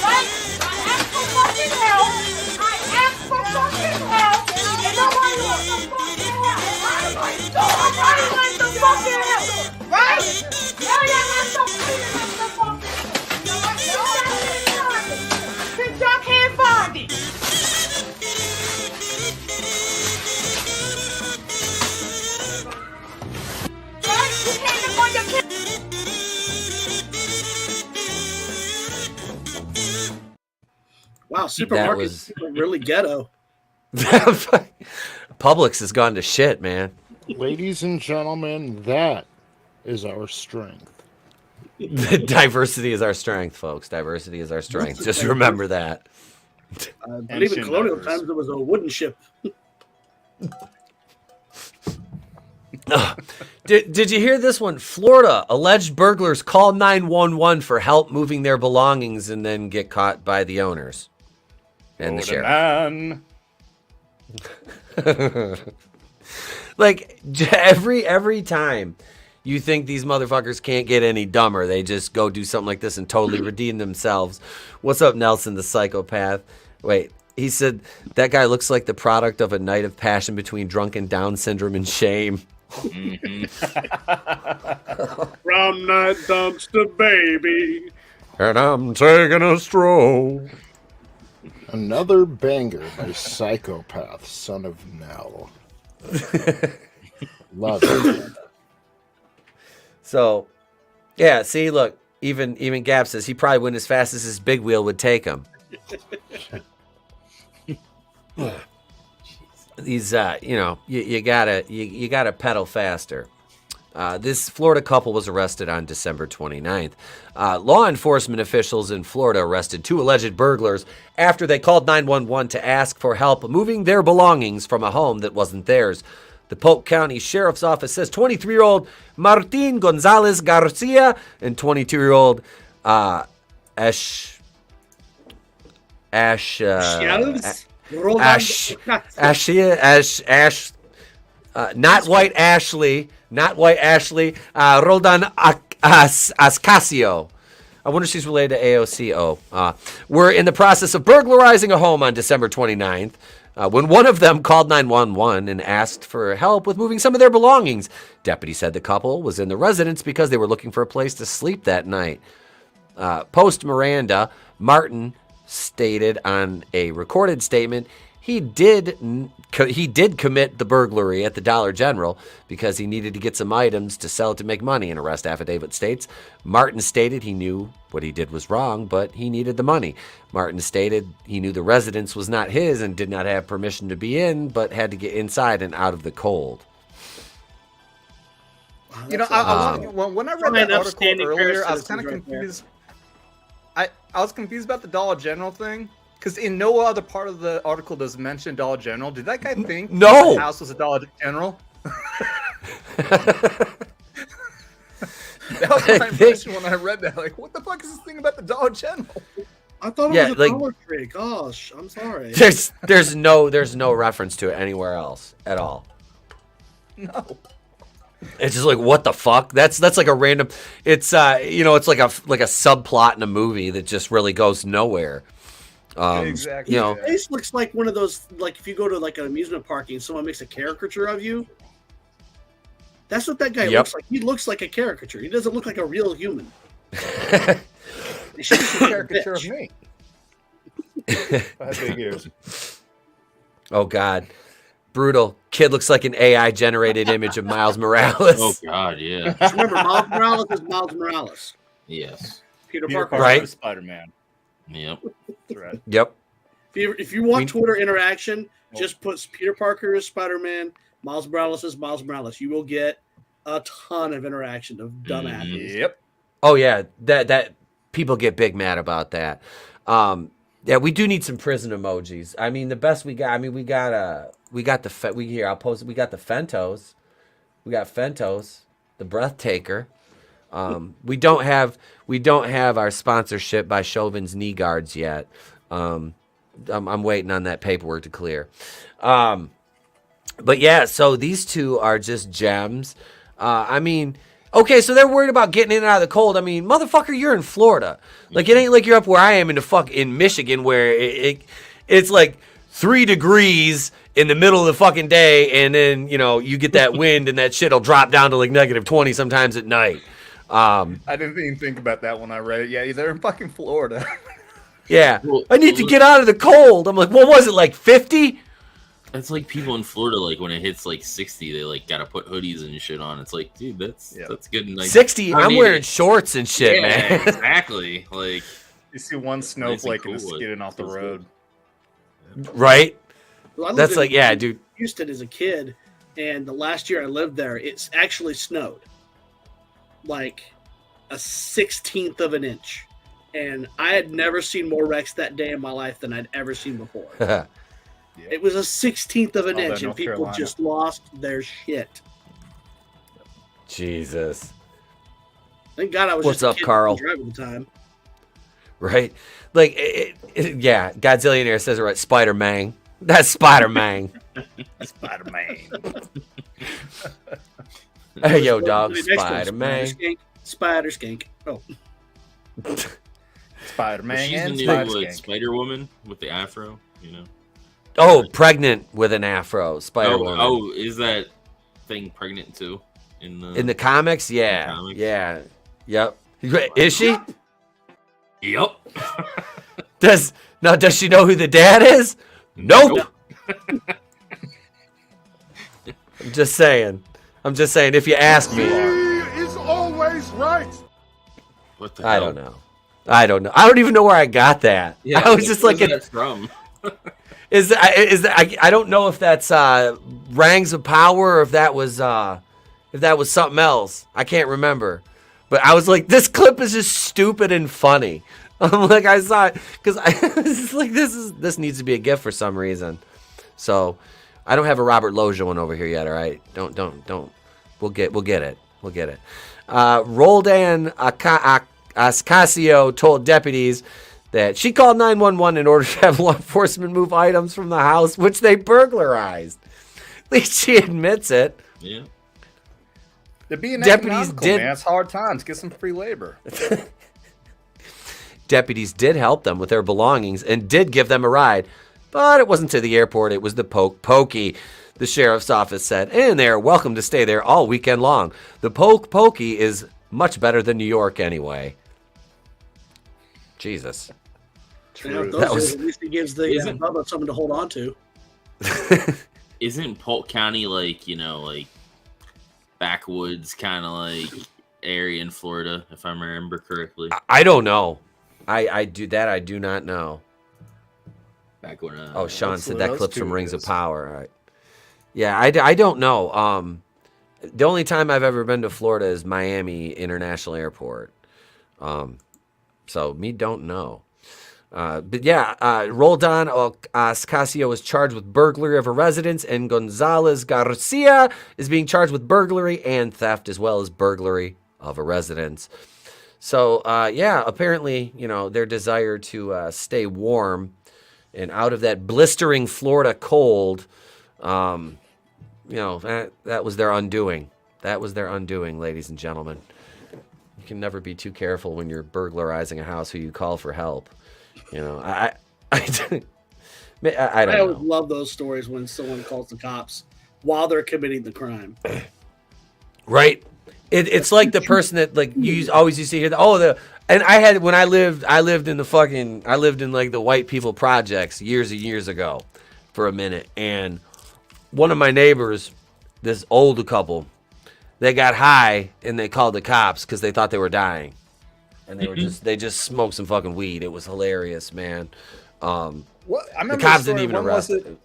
C: right? I asked for fucking help. And nobody wants some fucking help. Nobody wants some fucking help, right? Now y'all got some freedom of the fucking help. You know what? Since y'all can't find it.
J: Wow, supermarkets are really ghetto.
G: Publix has gone to shit, man.
H: Ladies and gentlemen, that is our strength.
G: Diversity is our strength, folks. Diversity is our strength. Just remember that.
J: I believe in colonial times there was a wooden ship.
G: Did you hear this one? Florida, alleged burglars call 911 for help moving their belongings and then get caught by the owners and the sheriff. Like every time you think these motherfuckers can't get any dumber, they just go do something like this and totally redeem themselves. What's up, Nelson the psychopath? Wait, he said that guy looks like the product of a night of passion between drunken Down syndrome and shame.
F: From that dumpster baby,
D: and I'm taking a stroll.
H: Another banger by Psychopath, Son of Nell. Love it.
G: So, yeah, see, look, even Gab says he probably went as fast as his big wheel would take him. These, you gotta pedal faster. This Florida couple was arrested on December 29th. Law enforcement officials in Florida arrested 2 alleged burglars after they called 911 to ask for help moving their belongings from a home that wasn't theirs. The Polk County Sheriff's Office says 23-year-old Martin Gonzalez Garcia and 22-year-old not White Ashley, Roldan Ascasio. I wonder if she's related to AOCO. Were in the process of burglarizing a home on December 29th when one of them called 911 and asked for help with moving some of their belongings. Deputies said the couple was in the residence because they were looking for a place to sleep that night. Post Miranda, Martin stated on a recorded statement he did commit the burglary at the Dollar General because he needed to get some items to sell to make money, an arrest affidavit states. Martin stated he knew what he did was wrong, but he needed the money. Martin stated he knew the residence was not his and did not have permission to be in, but had to get inside and out of the cold.
K: You know, when I read that article earlier, I was kind of confused. I was confused about the Dollar General thing. Because in no other part of the article does mention Dollar General. Did that guy think the house was a Dollar General? That was my impression when I read that. Like, what the fuck is this thing about the Dollar General?
J: I thought it was a Dollar Tree. Gosh, I'm sorry.
G: There's no reference to it anywhere else at all.
K: No.
G: It's just like, what the fuck? That's like a random. It's it's like a subplot in a movie that just really goes nowhere.
J: Exactly.
G: You know,
J: your face looks like one of those, like if you go to like an amusement park and someone makes a caricature of you. That's what that guy looks like. He looks like a caricature. He doesn't look like a real human.
K: He should be a caricature of me. I have big ears.
G: Oh God, brutal. Kid looks like an AI generated image of Miles Morales.
I: Oh God, yeah.
J: Just remember, Miles Morales is Miles Morales.
I: Yes.
J: Peter Parker,
G: right?
K: Spider-Man.
I: Yep.
K: That's right.
G: Yep.
J: If you want Twitter interaction, just put Peter Parker as Spider-Man, Miles Morales as Miles Morales. You will get a ton of interaction of dumbasses.
K: Yep.
G: Oh yeah, that people get big mad about that. Yeah, we do need some prison emojis. I mean, the best we got. I mean, we got the Fentos. We got Fentos, the Breath Taker. We don't have our sponsorship by Chauvin's Knee Guards yet. I'm waiting on that paperwork to clear. But yeah, so these two are just gems. I mean, okay, so they're worried about getting in and out of the cold. I mean, motherfucker, you're in Florida. Like, it ain't like you're up where I am in Michigan, where it's like 3 degrees in the middle of the fucking day, and then, you know, you get that wind and that shit'll drop down to like -20 sometimes at night.
K: I didn't even think about that when I read it. Yeah, they're in fucking Florida.
G: Yeah. I need to get out of the cold. I'm like, what was it, like 50?
I: It's like people in Florida, like when it hits like 60, they like gotta put hoodies and shit on. It's like, dude, that's good. Like,
G: 60, I'm wearing shorts and shit, man.
I: Exactly. Like,
K: you see one snowflake and it's skidding off the road.
G: Right?
J: Well,
G: that's like, yeah, dude.
J: Houston as a kid, and the last year I lived there, it's actually snowed. Like a 1/16 of an inch. And I had never seen more wrecks that day in my life than I'd ever seen before. It was a 1/16 of an inch, and people just lost their shit.
G: Jesus.
J: Thank God I was
G: What's
J: just a
G: up,
J: kid
G: Carl?
J: driving the time.
G: Right? Like, yeah, Godzillionaire says it right. Spider-Man. That's Spider-Man.
K: Spider-Man.
G: Hey, yo, dog. Spider-Man.
J: Spider skink. Oh.
K: Spider-Man
I: she's
K: and
I: the new Spider-Woman with the afro, you know.
G: Oh, pregnant with an afro, Spider-Woman.
I: Oh, is that thing pregnant too? In the
G: comics? Yeah.
I: comics?
G: Yeah. Yep. Is she?
I: Yep.
G: Does she know who the dad is? Nope. I'm just saying. If you ask me.
F: He is always right.
I: What the
G: I
I: hell?
G: don't know. I don't even know where I got that.
I: Yeah,
G: I was just like,
I: that's from.
G: I don't know if that's Rings of Power or if that was something else. I can't remember. But I was like, this clip is just stupid and funny. I'm like, I saw it because it's like this needs to be a gift for some reason. So I don't have a Robert Loggia one over here yet. All right, don't. We'll get it. Roldan Ascasio told deputies that she called 911 in order to have law enforcement move items from the house, which they burglarized. At least she admits it.
I: Yeah.
K: They're being
G: Deputies did.
K: Man. It's hard times. Get some free labor.
G: Deputies did help them with their belongings and did give them a ride, but it wasn't to the airport. It was the Pokey, the sheriff's office said, and they're welcome to stay there all weekend long. The Pokey is much better than New York anyway. Jesus.
J: You know,
K: True.
J: those days, at least it gives the Bubba something to hold on to.
I: Isn't Polk County like, you know, like backwoods kind of like area in Florida, if I remember correctly?
G: I don't know. I do not know.
I: Back when
G: Sean said that clip's from Rings of Power. All right. Yeah, I don't know. The only time I've ever been to Florida is Miami International Airport. So me don't know. But yeah, Roldan Ocasio was charged with burglary of a residence, and Gonzalez Garcia is being charged with burglary and theft as well as burglary of a residence. So yeah, apparently, you know, their desire to stay warm and out of that blistering Florida cold, you know, that was their undoing. That was their undoing, ladies and gentlemen. You can never be too careful when you're burglarizing a house who you call for help. You know, I don't
J: I always
G: know.
J: love those stories when someone calls the cops while they're committing the crime.
G: Right? It's like the person that like you always used to hear and I lived in like the white people projects years and years ago for a minute, and one of my neighbors, this older couple, they got high and they called the cops because they thought they were dying, and they just smoked some fucking weed. It was hilarious, man.
K: What I remember
G: the cops didn't even arrest it.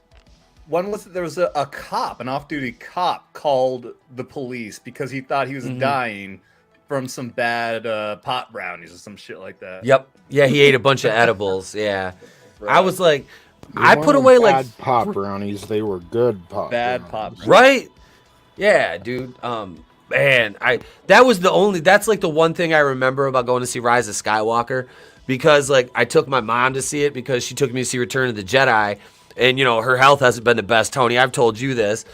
K: When was it? There was a cop, an off-duty cop, called the police because he thought he was dying from some bad pot brownies or some shit like that.
G: Yep. Yeah, he ate a bunch of edibles. Yeah.
K: Right.
G: I was like,
H: They
G: I put
H: weren't
G: away
H: bad
G: like
H: pot brownies. They were good pot.
K: Bad
H: brownies.
K: pot brownies.
G: Right? Yeah, dude. Man, that's like the one thing I remember about going to see Rise of Skywalker, because like I took my mom to see it because she took me to see Return of the Jedi, and you know, her health hasn't been the best, Tony. I've told you this.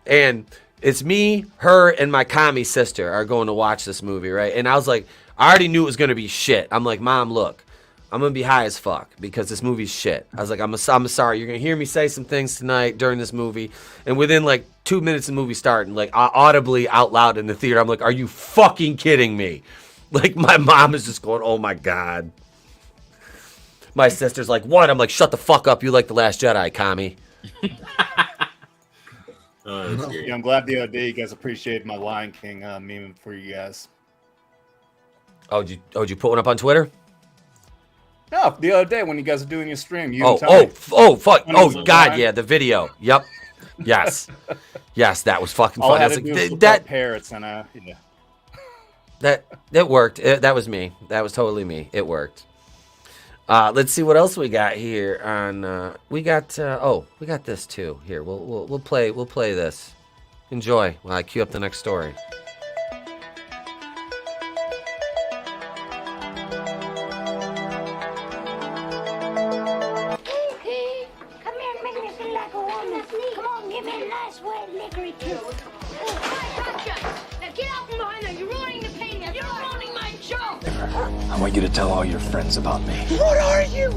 G: And it's me, her, and my commie sister are going to watch this movie, right? And I was like, I already knew it was going to be shit. I'm like, Mom, look, I'm going to be high as fuck because this movie's shit. I was like, I'm sorry. You're going to hear me say some things tonight during this movie. And within like 2 minutes of the movie starting, like audibly out loud in the theater, I'm like, are you fucking kidding me? Like my mom is just going, oh my God. My sister's like, what? I'm like, shut the fuck up. You like The Last Jedi, commie.
K: Yeah, I'm glad the other day you guys appreciated my Lion King meme for you guys.
G: Oh, did you put one up on Twitter?
K: No, the other day when you guys are doing your stream.
G: Fuck. Oh, God, yeah, the video. Yep. Yes. Yes, that was fucking
K: All
G: funny.
K: I
G: I
K: had
G: was
K: to
G: like,
K: do was
G: that
K: parrots and yeah.
G: that worked. That was me. That was totally me. It worked. Let's see what else we got here on we got this too. Here, we'll play this. Enjoy while I queue up the next story.
C: Hey, come here and make me feel like a woman. Come on, give me a nice wet lickery kiss. Now get out from behind there. You're ruining the painting. You're ruining my joke.
M: I want you to tell all your friends about me.
C: What are you?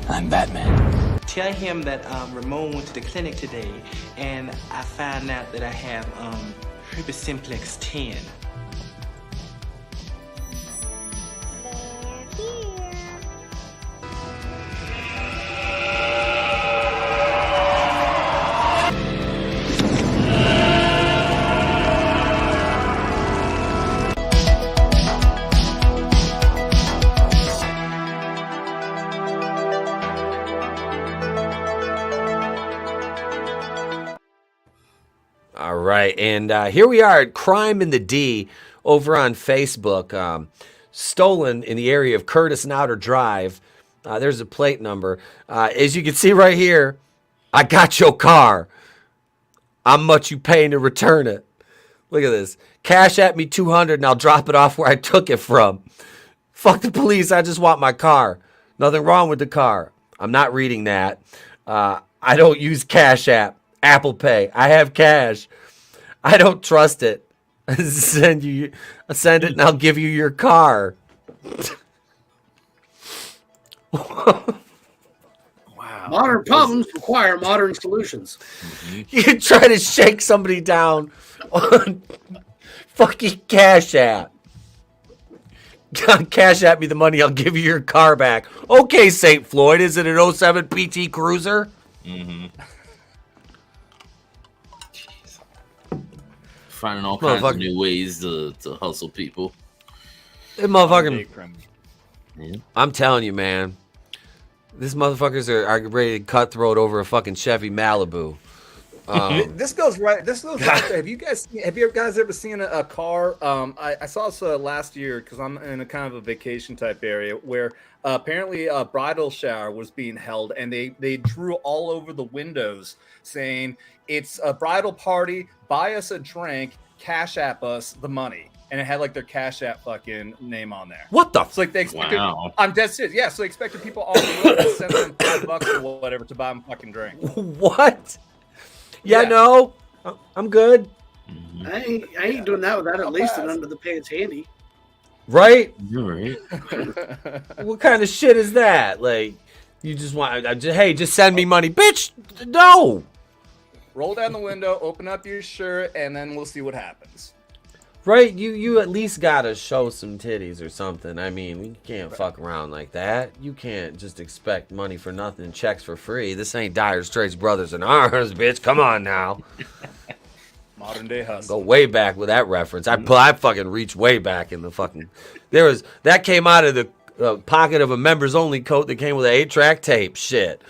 M: I'm Batman.
N: Tell him that Ramon went to the clinic today, and I found out that I have herpes simplex 10.
G: All right, and here we are at Crime in the D over on Facebook. Stolen in the area of Curtis and Outer Drive. There's a plate number. As you can see right here, I got your car. How much you paying to return it? Look at this. Cash at me $200 and I'll drop it off where I took it from. Fuck the police. I just want my car. Nothing wrong with the car. I'm not reading that. I don't use Cash App. Apple Pay. I have cash. I don't trust it. Send it and I'll give you your car.
J: Wow. Modern problems require modern solutions.
G: You try to shake somebody down on fucking Cash App. Cash at me the money, I'll give you your car back. Okay, St. Floyd, is it an 07 PT Cruiser?
I: Mm-hmm. Finding all kinds of new ways to hustle people.
G: That motherfucking... I'm telling you, man. These motherfuckers are ready to cutthroat over a fucking Chevy Malibu.
K: This goes right there. Have you guys ever seen a car? I saw this last year because I'm in a kind of a vacation type area where apparently a bridal shower was being held, and they drew all over the windows saying it's a bridal party. Buy us a drink, cash app us the money. And it had like their Cash App fucking name on there.
G: What the?
K: So like they expected.
I: Wow.
K: I'm dead serious. Yeah, so they expected people on the road to send them $5 or whatever to buy them fucking drink.
G: What? Yeah, no, I'm good.
J: I ain't doing that without at least an under the pants handy.
G: Right?
I: You're right.
G: What kind of shit is that? Like, you just want, hey, just send me money, bitch. No.
K: Roll down the window, open up your shirt, and then we'll see what happens.
G: Right? You at least gotta show some titties or something. I mean, you can't fuck around like that. You can't just expect money for nothing, checks for free. This ain't Dire Straits Brothers in Arms, bitch. Come on now.
K: Modern day hustle.
G: Go way back with that reference. I fucking reach way back in the fucking. That came out of the pocket of a members only coat that came with an 8-track tape. Shit.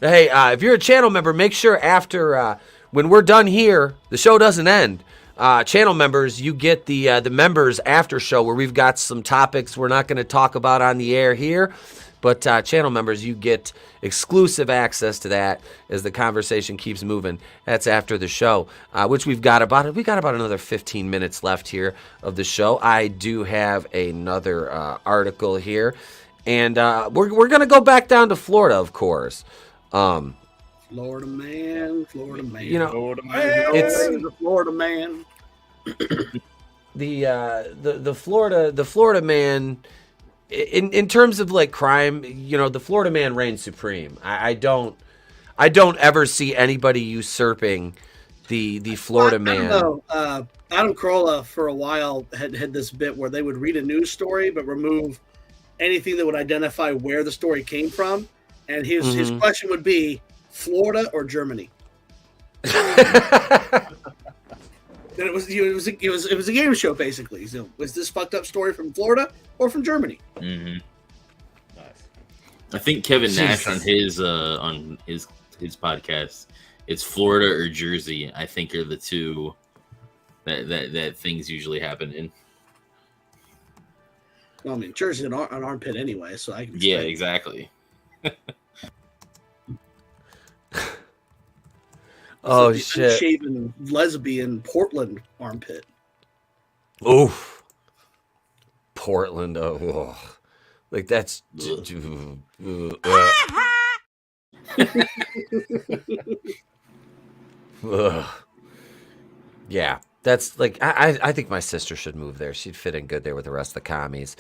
G: Hey, if you're a channel member, make sure after. When we're done here, the show doesn't end. Channel members, you get the members after show where we've got some topics we're not going to talk about on the air here. But channel members, you get exclusive access to that as the conversation keeps moving. That's after the show, which we got about another 15 minutes left here of the show. I do have another article here, and we're going to go back down to Florida, of course.
J: Florida man.
G: You know,
J: Florida man.
G: it's
J: the Florida man.
G: the Florida man. In terms of like crime, you know, the Florida man reigns supreme. I don't ever see anybody usurping the Florida man.
J: I don't know. Adam Carolla for a while had this bit where they would read a news story but remove anything that would identify where the story came from, and his question would be Florida or Germany. And it was a game show basically. So was this fucked up story from Florida or from Germany?
I: Mm-hmm. Nice. I think Kevin Nash on his podcast, it's Florida or Jersey. I think are the two that things usually happen in.
J: Well, I mean, Jersey's an armpit anyway, so I can.
I: Yeah, exactly.
G: Oh
J: the
G: shit!
J: Unshaven lesbian Portland armpit.
G: Oof. Portland. Oh, like that's. Yeah, that's like I think my sister should move there. She'd fit in good there with the rest of the commies.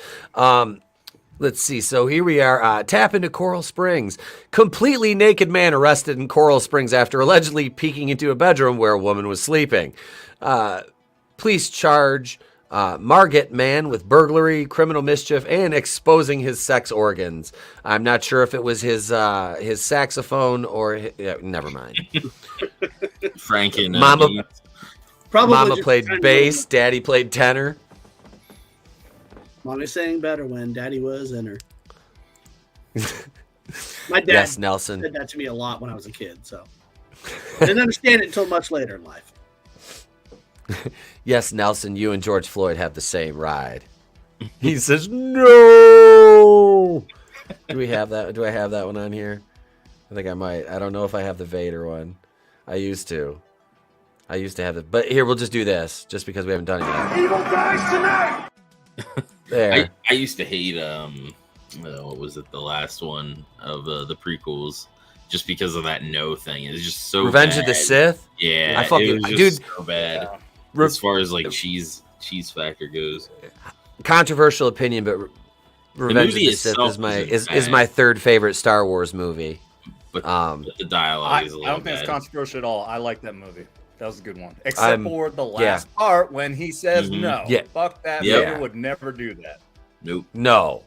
G: Let's see. So here we are. Tap into Coral Springs. Completely naked man arrested in Coral Springs after allegedly peeking into a bedroom where a woman was sleeping. Police charge Margate man with burglary, criminal mischief, and exposing his sex organs. I'm not sure if it was his saxophone or never mind.
I: Frank and
G: Mama
J: Probably
G: played bass. Daddy played tenor.
J: Mommy sang better when Daddy was in her. My dad
G: Yes, Nelson.
J: said that to me a lot when I was a kid, so I didn't understand it until much later in life.
G: Yes, Nelson, you and George Floyd have the same ride. He says, no. Do we have that? Do I have that one on here? I think I might. I don't know if I have the Vader one. I used to have it. But here, we'll just do this, just because we haven't done it yet.
B: Evil dies tonight!
G: There.
I: I used to hate what was it, the last one of the prequels, just because of that no thing. It's just so
G: Revenge
I: bad.
G: of the Sith?
I: Yeah,
G: I fucking,
I: it was just so bad. As far as like cheese factor goes.
G: Controversial opinion, but Revenge of the Sith is my third favorite Star Wars movie.
I: But the dialogue is a little
K: I don't think
I: bad.
K: it's controversial at all. I like that movie. That was a good one. Except for the last part when he says no.
G: Yeah.
K: Fuck that.
G: Yeah.
K: Vader would never do that.
I: Nope.
G: No.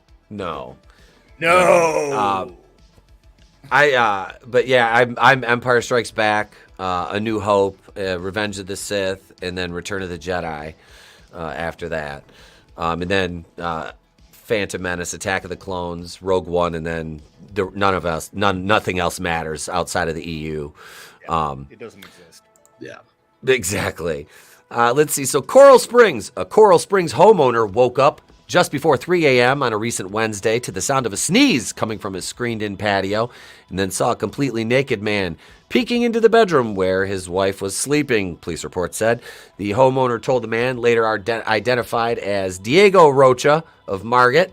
G: But yeah, I'm Empire Strikes Back, A New Hope, Revenge of the Sith, and then Return of the Jedi after that. And then Phantom Menace, Attack of the Clones, Rogue One, and then nothing else matters outside of the EU.
K: It doesn't exist.
J: Yeah.
G: Exactly. Let's see. So a Coral Springs homeowner woke up just before 3 a.m. on a recent Wednesday to the sound of a sneeze coming from his screened-in patio, and then saw a completely naked man peeking into the bedroom where his wife was sleeping, police report said. The homeowner told the man, later identified as Diego Rocha of Margate,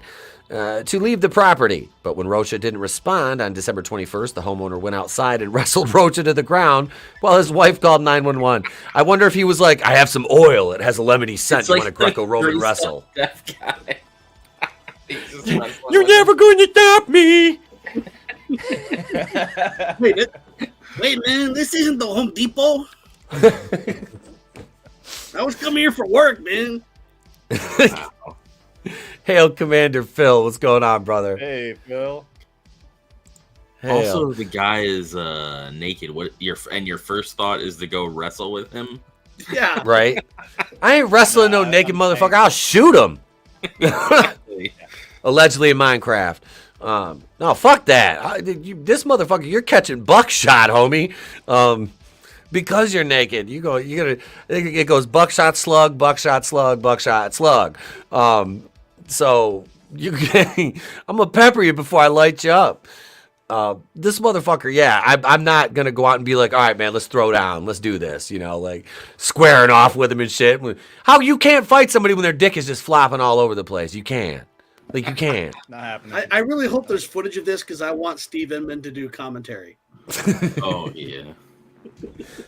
G: to leave the property. But when Rocha didn't respond on December 21st, the homeowner went outside and wrestled Rocha to the ground while his wife called 911. I wonder if he was like, I have some oil. It has a lemony scent.
I: It's
G: You
I: like
G: want a Greco-Roman wrestle?
I: Deaf guy.
G: You're never going to stop me.
J: Wait, man, this isn't the Home Depot. I was coming here for work, man.
G: Hail, Commander Phil. What's going on, brother?
K: Hey, Phil.
G: Hail.
I: Also, the guy is naked. Your first thought is to go wrestle with him?
J: Yeah.
G: Right? I ain't wrestling no naked motherfucker. I'll shoot him. Allegedly in Minecraft. No, fuck that. This motherfucker, you're catching buckshot, homie. Because you're naked, it goes buckshot, slug, buckshot, slug, buckshot, slug. So I'm gonna pepper you before I light you up. This motherfucker, I'm not gonna go out and be like, all right, man, let's throw down, let's do this, like squaring off with him and shit. How you can't fight somebody when their dick is just flopping all over the place? You can't. You can't.
K: Not happening.
J: I really hope there's footage of this because I want Steve Inman to do commentary.
I: Oh yeah.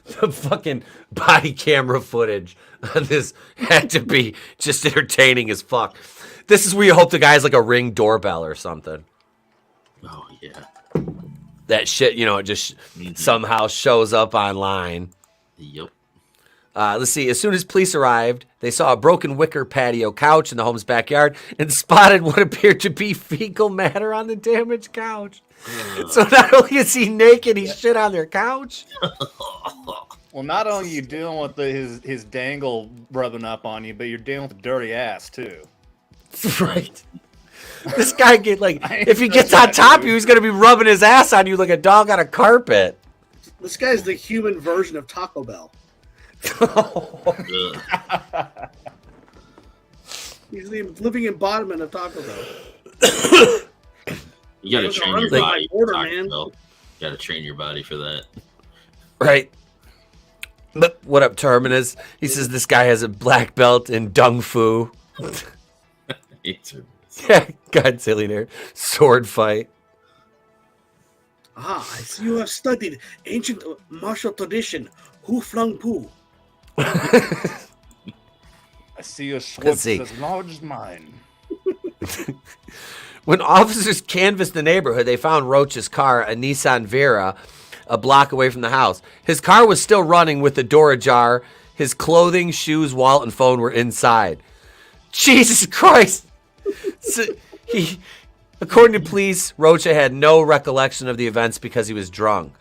G: The fucking body camera footage on this had to be just entertaining as fuck. This is where you hope the guy's like a Ring doorbell or something.
I: Oh yeah.
G: That shit, it just somehow shows up online.
I: Yep.
G: Let's see. As soon as police arrived, they saw a broken wicker patio couch in the home's backyard and spotted what appeared to be fecal matter on the damaged couch. So not only is he naked, he's shit on their couch.
K: Well, not only are you dealing with his dangle rubbing up on you, but you're dealing with a dirty ass too.
G: Right. This guy if he gets on top of you, he's gonna be rubbing his ass on you like a dog on a carpet.
J: This guy's the human version of Taco Bell. He's the living embodiment of Taco Bell.
I: You gotta train your body. You gotta train your body for that.
G: Right. But what up, Terminus? He says this guy has a black belt in Dung Fu. Godzillionaire. Sword fight.
J: I see you have studied ancient martial tradition. Who flung poo?
K: I see a sword as large as mine.
G: When officers canvassed the neighborhood, they found Roach's car, a Nissan Vera, a block away from the house. His car was still running with the door ajar. His clothing, shoes, wallet, and phone were inside. Jesus Christ! So according to police, Rocha had no recollection of the events because he was drunk.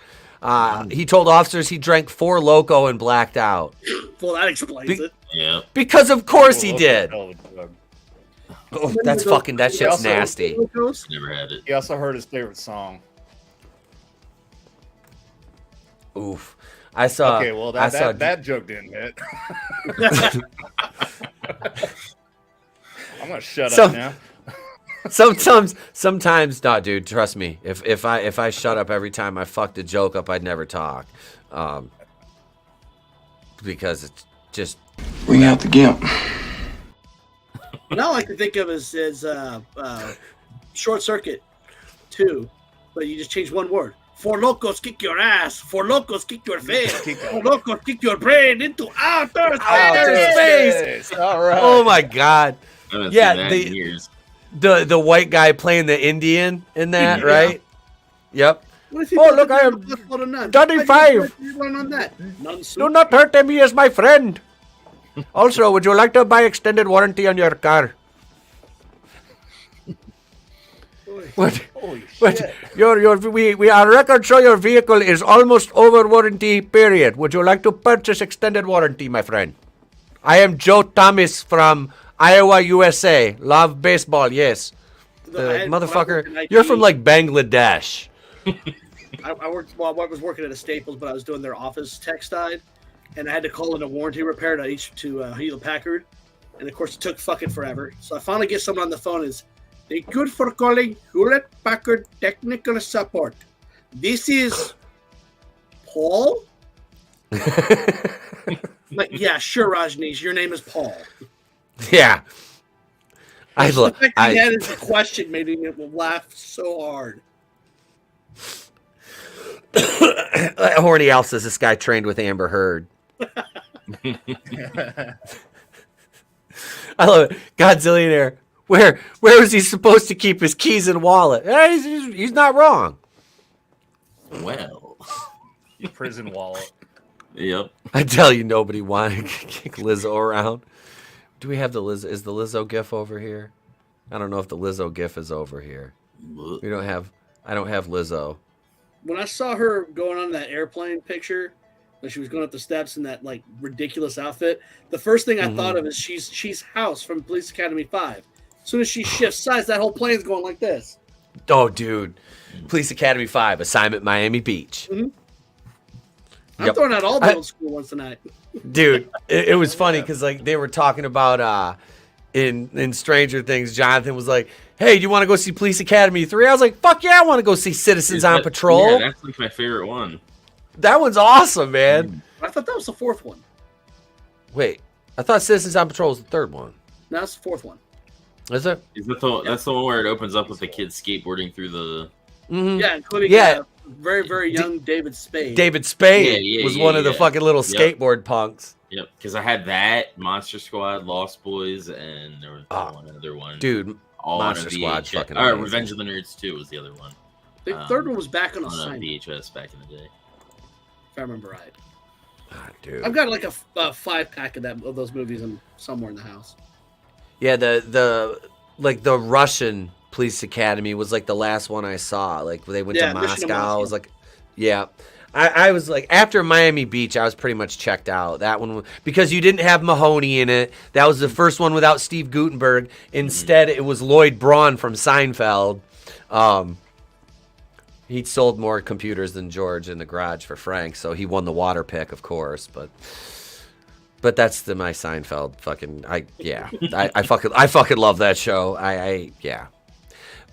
G: He told officers he drank 4 Loco and blacked out.
J: Well, that explains it.
I: Yeah.
G: Because of course he did. Oh, that shit's nasty.
I: Never had it.
K: He also heard his favorite song.
G: Oof. I saw.
K: Okay, well that joke didn't hit. I'm gonna shut up now. Sometimes,
G: no, dude. Trust me. If I shut up every time I fucked a joke up, I'd never talk. Because it's just
M: bring out the gimp.
J: What I like to think of as Short Circuit 2, but you just change one word. 4 locos kick your ass. 4 locos kick your face. 4 locos kick your brain into outer space.
K: All right.
G: Oh my god.
I: I haven't seen that in years.
G: The white guy playing the Indian in that, right? Yep.
J: Oh, look, I am 35. On that?
K: Do not hurt him, he is my friend. Also, would you like to buy extended warranty on your car? What? We our records show your vehicle is almost over warranty period. Would you like to purchase extended warranty, my friend? I am Joe Thomas from Iowa, USA. Love baseball, yes.
G: Motherfucker, you're from like Bangladesh.
J: I was working at a Staples, but I was doing their office tech side, and I had to call in a warranty repair to Hewlett Packard, and of course it took fucking forever. So I finally get someone on the phone. Thank you for calling Hewlett Packard Technical Support. This is Paul. Like, yeah, sure, Rajneesh, your name is Paul.
G: Yeah.
J: The fact that he had his question made me laugh so hard.
G: Horny Al says this guy trained with Amber Heard. I love it. Godzillionaire. Where was he supposed to keep his keys and wallet? He's not wrong.
I: Well,
K: prison wallet.
I: Yep.
G: I tell you, nobody wanted to kick Lizzo around. Do we have the Lizzo? Is the Lizzo GIF over here? I don't know if the Lizzo GIF is over here. We don't have. I don't have Lizzo.
J: When I saw her going on that airplane picture, when she was going up the steps in that like ridiculous outfit, the first thing I thought of is she's House from Police Academy 5. As soon as she shifts sides, that whole plane's going like this.
G: Oh, dude. Police Academy 5, assignment Miami Beach.
J: Mm-hmm. I'm throwing out all the old school ones tonight.
G: Dude, it was funny because like they were talking about in Stranger Things, Jonathan was like, hey, do you want to go see Police Academy 3? I was like, fuck yeah, I want to go see Citizens on Patrol.
I: Yeah, that's like my favorite one.
G: That one's awesome, man.
J: I thought that was the fourth one.
G: Wait, I thought Citizens on Patrol was the third one.
J: No, that's the fourth one.
G: Is it?
I: That's the one where it opens up with the kids skateboarding through the...
G: Mm-hmm.
J: Yeah, including very, very young David Spade.
G: David Spade was one of the fucking little skateboard punks.
I: Yep, because I had that, Monster Squad, Lost Boys, and there was one other one.
G: Dude,
I: all
G: Monster Squad's fucking amazing.
I: Revenge of the Nerds 2 was the other one.
J: The third one was back on a
I: VHS back in the day.
J: If I remember right.
G: Dude.
J: I've got like a 5-pack of those movies somewhere in the house.
G: Yeah, the Russian Police Academy was like the last one I saw. Like they went to Moscow. I was like, yeah. I was like, after Miami Beach, I was pretty much checked out. That one, because you didn't have Mahoney in it. That was the first one without Steve Guttenberg. Instead, it was Lloyd Braun from Seinfeld. He sold more computers than George in the garage for Frank, so he won the water pick, of course. But that's my Seinfeld fucking. I fucking love that show.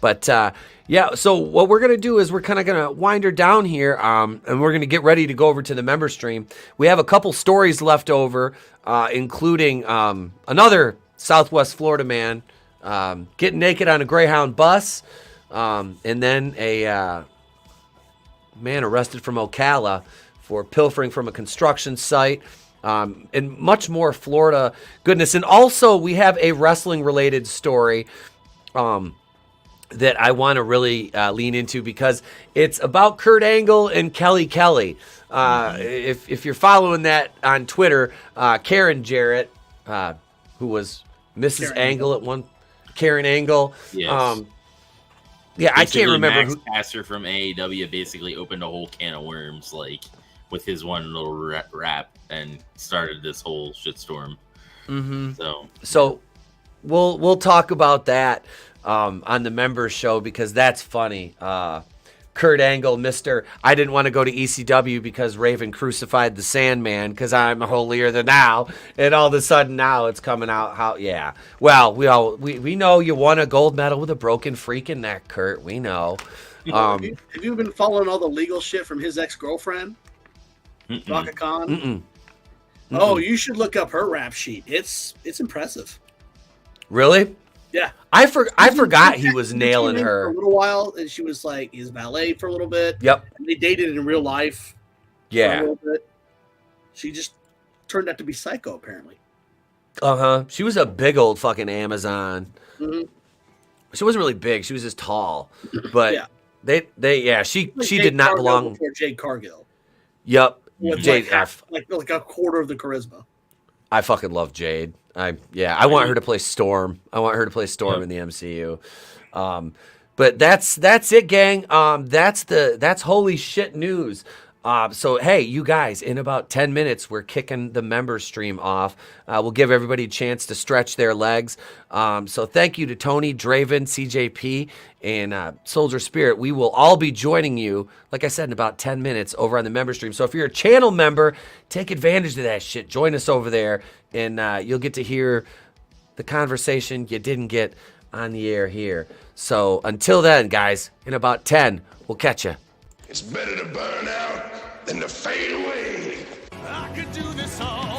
G: But yeah, so what we're gonna do is we're kind of gonna wind her down here, and we're gonna get ready to go over to the member stream. We have a couple stories left over, including another Southwest Florida man getting naked on a Greyhound bus, and then a man arrested from Ocala for pilfering from a construction site. And much more Florida goodness. And also we have a wrestling related story that I want to really lean into because it's about Kurt Angle and Kelly Kelly. If you're following that on Twitter, Karen Jarrett, who was Mrs.
J: Karen
G: Angle at one, Karen Angle.
I: Yes.
G: Yeah, I can't remember.
I: Max Caster from AEW basically opened a whole can of worms, like with his one little rap, and started this whole shitstorm.
G: Mm-hmm.
I: So
G: we'll talk about that on the members show because that's funny. Kurt Angle, Mr. I didn't want to go to ECW because Raven crucified the Sandman because I'm holier than thou, and all of a sudden now it's coming out how Well, we know you won a gold medal with a broken freaking neck, Kurt. We know.
J: Have you been following all the legal shit from his ex-girlfriend, Raka Khan?
G: Mm-mm.
J: Oh, you should look up her rap sheet. It's impressive.
G: Really?
J: Yeah.
G: I forgot he was nailing her
J: for a little while, and she was like his valet for a little bit.
G: Yep.
J: And they dated in real life.
G: Yeah.
J: For a little bit. She just turned out to be psycho, apparently.
G: She was a big old fucking Amazon.
J: Mm-hmm.
G: She wasn't really big. She was just tall. But She did not
J: Cargill
G: belong.
J: before Jade Cargill.
G: Yep,
J: With
G: Jade.
J: like a quarter of the charisma.
G: I fucking love Jade. I want her to play Storm. I want her to play Storm in the MCU. But that's it, gang. That's holy shit news. So hey, you guys, in about 10 minutes, we're kicking the member stream off. We'll give everybody a chance to stretch their legs. So thank you to Tony, Draven, CJP, and Soldier Spirit. We will all be joining you, like I said, in about 10 minutes over on the member stream. So if you're a channel member, take advantage of that shit. Join us over there, and you'll get to hear the conversation you didn't get on the air here. So until then, guys, in about 10, we'll catch you.
B: It's better to burn out than to fade away.
A: I could do this all